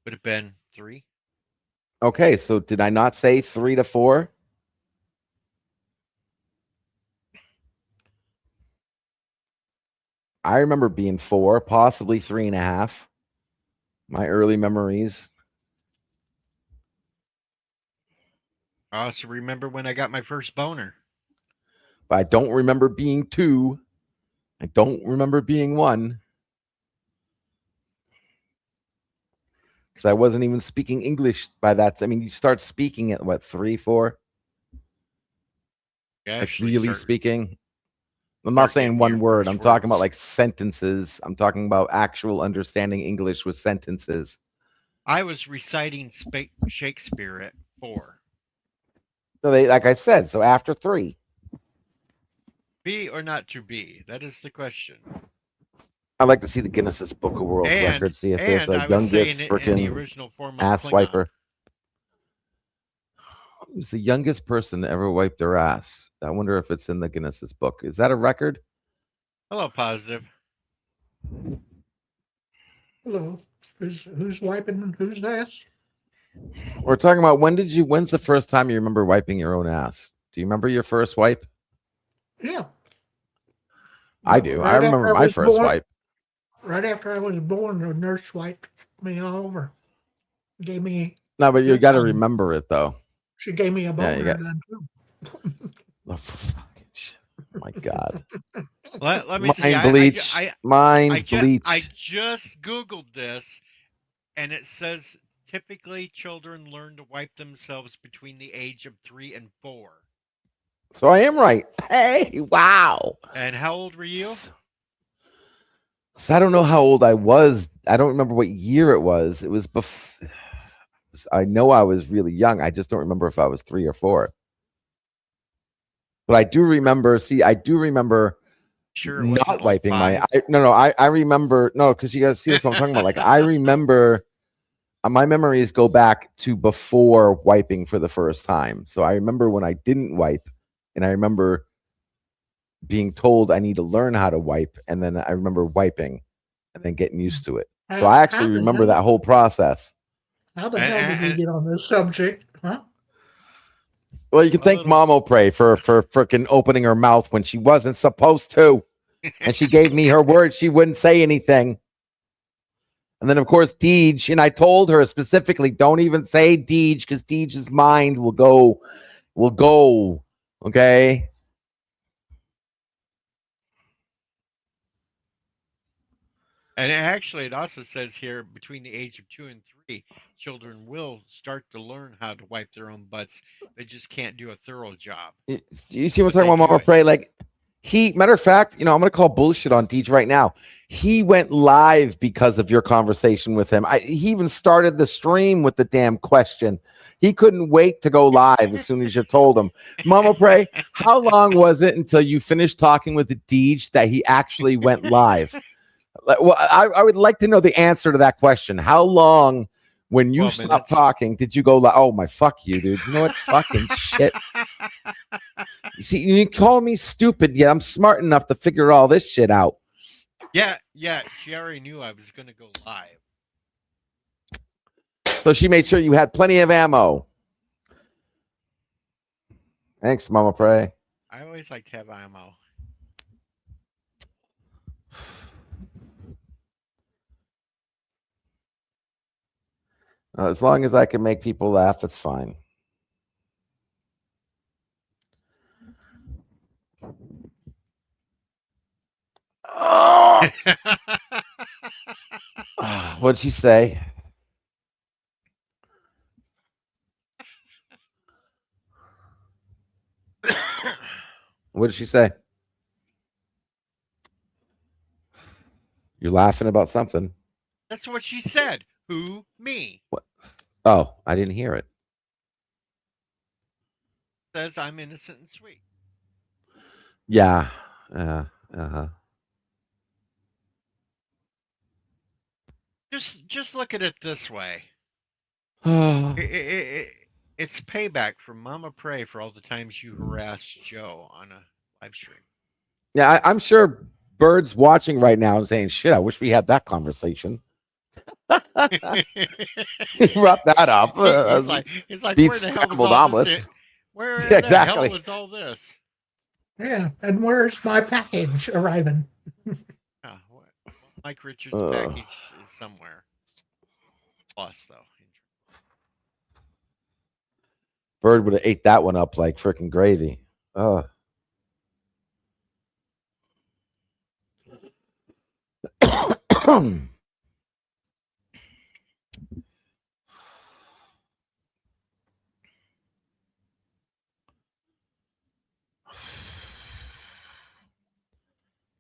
Speaker 1: have been 3.
Speaker 2: Okay, so did I not say 3 to 4? I remember being 4, possibly 3.5. My early memories.
Speaker 1: I also remember when I got my first boner.
Speaker 2: But I don't remember being 2. I don't remember being 1. because I wasn't even speaking English by that. I mean, you start speaking at what, 3, 4?
Speaker 1: You
Speaker 2: Like
Speaker 1: actually
Speaker 2: really
Speaker 1: start
Speaker 2: speaking. I'm not saying
Speaker 1: getting
Speaker 2: one
Speaker 1: your
Speaker 2: word.
Speaker 1: first
Speaker 2: I'm talking about
Speaker 1: words.
Speaker 2: like sentences. I'm talking about actual understanding English with sentences.
Speaker 1: I was reciting Shakespeare at 4.
Speaker 2: So they, like I said, so after 3.
Speaker 1: Be or not to be? That is the question.
Speaker 2: I'd like to see the Guinness Book of World Records. See if there's
Speaker 1: And
Speaker 2: a
Speaker 1: I was saying
Speaker 2: youngest
Speaker 1: it in the
Speaker 2: freaking
Speaker 1: original form of
Speaker 2: ass
Speaker 1: Klingon.
Speaker 2: wiper. Who's the youngest person to ever wipe their ass? I wonder if it's in the Guinness Book. Is that a record?
Speaker 1: Hello, positive.
Speaker 3: Hello. Who's wiping whose ass?
Speaker 2: We're talking about when's the first time you remember wiping your own ass? Do you remember your first wipe?
Speaker 3: Yeah.
Speaker 2: I do. I
Speaker 3: Right
Speaker 2: remember
Speaker 3: after I
Speaker 2: my
Speaker 3: was
Speaker 2: first
Speaker 3: born,
Speaker 2: wipe.
Speaker 3: right after I was born, the nurse wiped me all over. Gave me
Speaker 2: No, but you
Speaker 3: good
Speaker 2: got to
Speaker 3: time.
Speaker 2: remember it though.
Speaker 3: She gave me a
Speaker 2: Yeah, you
Speaker 3: boner
Speaker 2: got.
Speaker 3: then too.
Speaker 2: Oh, for fucking shit. My God.
Speaker 1: Let me see.
Speaker 2: Mind bleach. Mind
Speaker 1: I
Speaker 2: bleach.
Speaker 1: just Googled this, and it says typically children learn to wipe themselves between the age of 3 and 4.
Speaker 2: So I am right. Hey, wow.
Speaker 1: And how old were you?
Speaker 2: So I don't know how old I was. I don't remember what year it was. It was before. I know I was really young. I just don't remember if I was 3 or 4. But I do remember. See, I do remember
Speaker 1: Sure, it wasn't
Speaker 2: not
Speaker 1: like
Speaker 2: wiping my.
Speaker 1: 5.
Speaker 2: No. I remember no, because you guys see that's what I'm talking about. Like I remember. My memories go back to before wiping for the first time. So I remember when I didn't wipe, and I remember being told I need to learn how to wipe, and then I remember wiping, and then getting used to it. So I actually remember that whole process.
Speaker 3: How the
Speaker 1: And,
Speaker 3: hell did we
Speaker 1: and,
Speaker 3: get on this subject? Huh?
Speaker 2: Well, you can
Speaker 1: A
Speaker 2: thank
Speaker 1: little-
Speaker 2: Mamo Pray for freaking opening her mouth when she wasn't supposed to, and she gave me her word she wouldn't say anything. And then, of course, Deej, and I told her specifically, don't even say Deej because Deej's mind will go. Okay.
Speaker 1: And actually, it also says here between the age of 2 and 3, children will start to learn how to wipe their own butts. They just can't do a thorough job.
Speaker 2: You see what I'm
Speaker 1: But
Speaker 2: talking
Speaker 1: they
Speaker 2: about,
Speaker 1: do
Speaker 2: Mama
Speaker 1: it.
Speaker 2: Pray? Like, matter of fact, I'm going to call bullshit on Deej right now. He went live because of your conversation with him. He even started the stream with the damn question. He couldn't wait to go live as soon as you told him. Mama Pray, how long was it until you finished talking with the Deej that he actually went live? Well, I would like to know the answer to that question. How long, when you
Speaker 1: 12
Speaker 2: stopped
Speaker 1: minutes.
Speaker 2: talking, did you go like, oh my fuck you, dude? You know what? Fucking shit. You see, you call me stupid, yet I'm smart enough to figure all this shit out.
Speaker 1: Yeah. She already knew I was going to go live.
Speaker 2: So she made sure you had plenty of ammo. Thanks, Mama Pray.
Speaker 1: I always like to have ammo.
Speaker 2: As long as I can make people laugh, that's fine. Oh! What'd she say? What did she say? You're laughing about something.
Speaker 1: That's what she said. Who? Me.
Speaker 2: What? Oh, I didn't hear it.
Speaker 1: Says I'm innocent and sweet.
Speaker 2: Yeah. Uh-huh.
Speaker 1: Just look at it this way.
Speaker 2: Oh.
Speaker 1: It's payback from Mama Pray for all the times you harassed Joe on a live stream.
Speaker 2: Yeah, I'm sure Bird's watching right now and saying, shit, I wish we had that conversation. He brought that up.
Speaker 1: It's like
Speaker 2: beef
Speaker 1: where the hell was
Speaker 2: scrambled
Speaker 1: all
Speaker 2: omelets.
Speaker 1: this? Where
Speaker 2: Yeah,
Speaker 1: the
Speaker 2: exactly.
Speaker 1: hell was all this?
Speaker 3: Yeah. And where's my package arriving?
Speaker 1: Mike Richards' package is somewhere. Plus, though.
Speaker 2: Bird would have ate that one up like freaking gravy.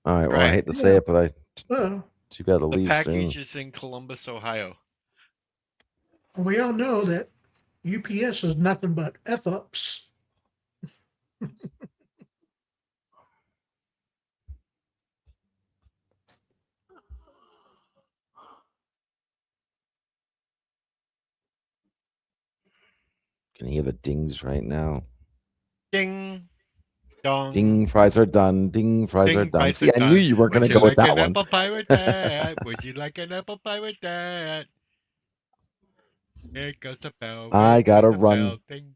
Speaker 2: All right. Well, I
Speaker 1: Right.
Speaker 2: hate to say it, but
Speaker 3: Well,
Speaker 2: you got to
Speaker 1: The
Speaker 2: leave
Speaker 1: package
Speaker 2: soon.
Speaker 1: is in Columbus, Ohio.
Speaker 3: we all know that UPS is nothing but F ups.
Speaker 2: Can you hear the dings right now?
Speaker 1: Ding, dong.
Speaker 2: Ding, fries are done. Ding, fries are
Speaker 1: Ding,
Speaker 2: done.
Speaker 1: fries
Speaker 2: See,
Speaker 1: are
Speaker 2: I knew
Speaker 1: done.
Speaker 2: you weren't going
Speaker 1: Would
Speaker 2: to
Speaker 1: you
Speaker 2: go with
Speaker 1: like
Speaker 2: that
Speaker 1: an
Speaker 2: one.
Speaker 1: apple pie with that? Would you like an apple pie with that? Here goes the bell.
Speaker 2: I
Speaker 1: Here
Speaker 2: gotta
Speaker 1: goes the
Speaker 2: run.
Speaker 1: bell. Ding.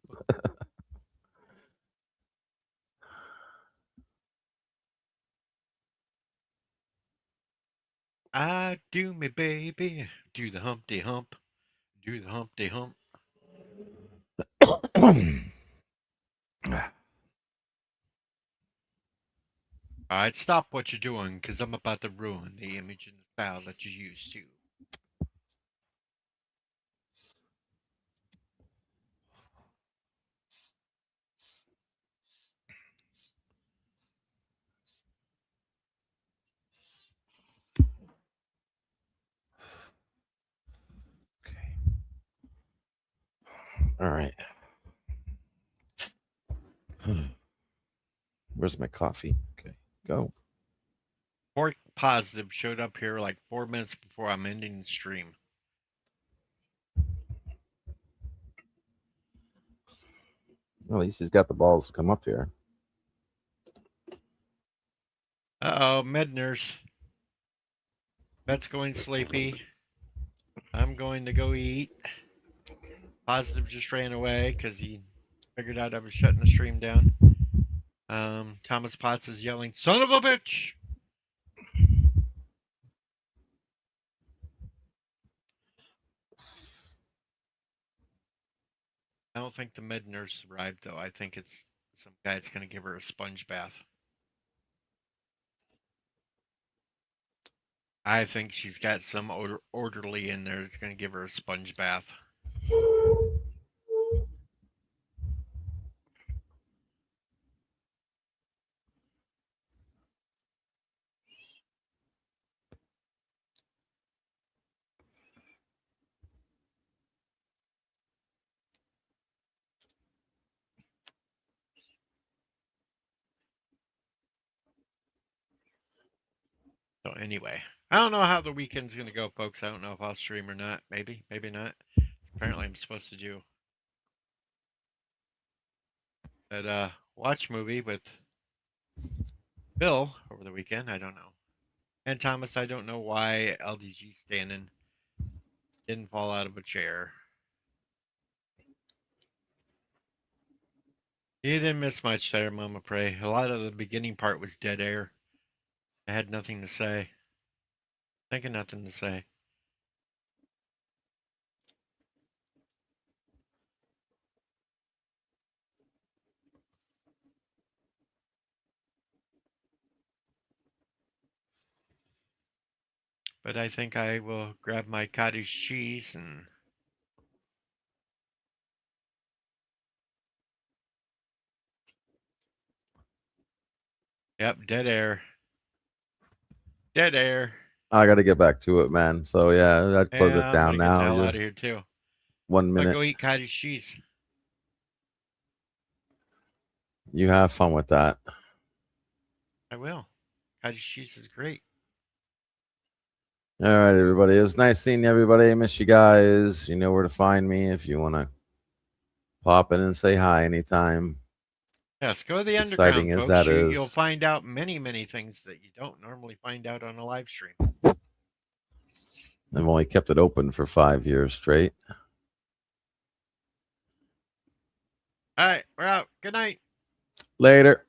Speaker 1: I do me, baby. Do the Humpty Hump. Do the Humpty Hump. All right, stop what you're doing, because I'm about to ruin the image and the style that you used to.
Speaker 2: Okay. All right. Where's my coffee? Okay, go.
Speaker 1: Pork Positive showed up here like 4 minutes before I'm ending the stream.
Speaker 2: Well, at least he's got the balls to come up here.
Speaker 1: Uh-oh, med nurse. Bet's going sleepy. I'm going to go eat. Positive just ran away because he figured out I was shutting the stream down. Thomas Potts is yelling, "Son of a bitch!" I don't think the med nurse arrived, though. I think it's some guy that's going to give her a sponge bath. I think she's got some orderly in there that's going to give her a sponge bath. So anyway, I don't know how the weekend's going to go, folks. I don't know if I'll stream or not. Maybe, maybe not. Apparently, I'm supposed to do that watch movie with Bill over the weekend. I don't know. And Thomas, I don't know why LDG standing didn't fall out of a chair. You didn't miss much there, Mama Pray. A lot of the beginning part was dead air. I had nothing to say. Thinking nothing to say. But I think I will grab my cottage cheese and yep, dead air. Dead air.
Speaker 2: I got to get back to it, man. So yeah, I'd close
Speaker 1: Yeah,
Speaker 2: it
Speaker 1: I'm
Speaker 2: down
Speaker 1: gonna get the
Speaker 2: now.
Speaker 1: hell
Speaker 2: You're
Speaker 1: out of here too.
Speaker 2: 1
Speaker 1: I'll
Speaker 2: minute.
Speaker 1: go eat cottage cheese.
Speaker 2: You have fun with that.
Speaker 1: I will. Cottage cheese is great.
Speaker 2: All right, everybody. It was nice seeing everybody. I miss you guys. You know where to find me if you want to pop in and say hi anytime.
Speaker 1: Yes, go to the
Speaker 2: Exciting
Speaker 1: underground,
Speaker 2: as
Speaker 1: folks.
Speaker 2: that is.
Speaker 1: You'll find out many, many things that you don't normally find out on a live stream.
Speaker 2: I've only kept it open for 5 years straight.
Speaker 1: All right, we're out. Good night.
Speaker 2: Later.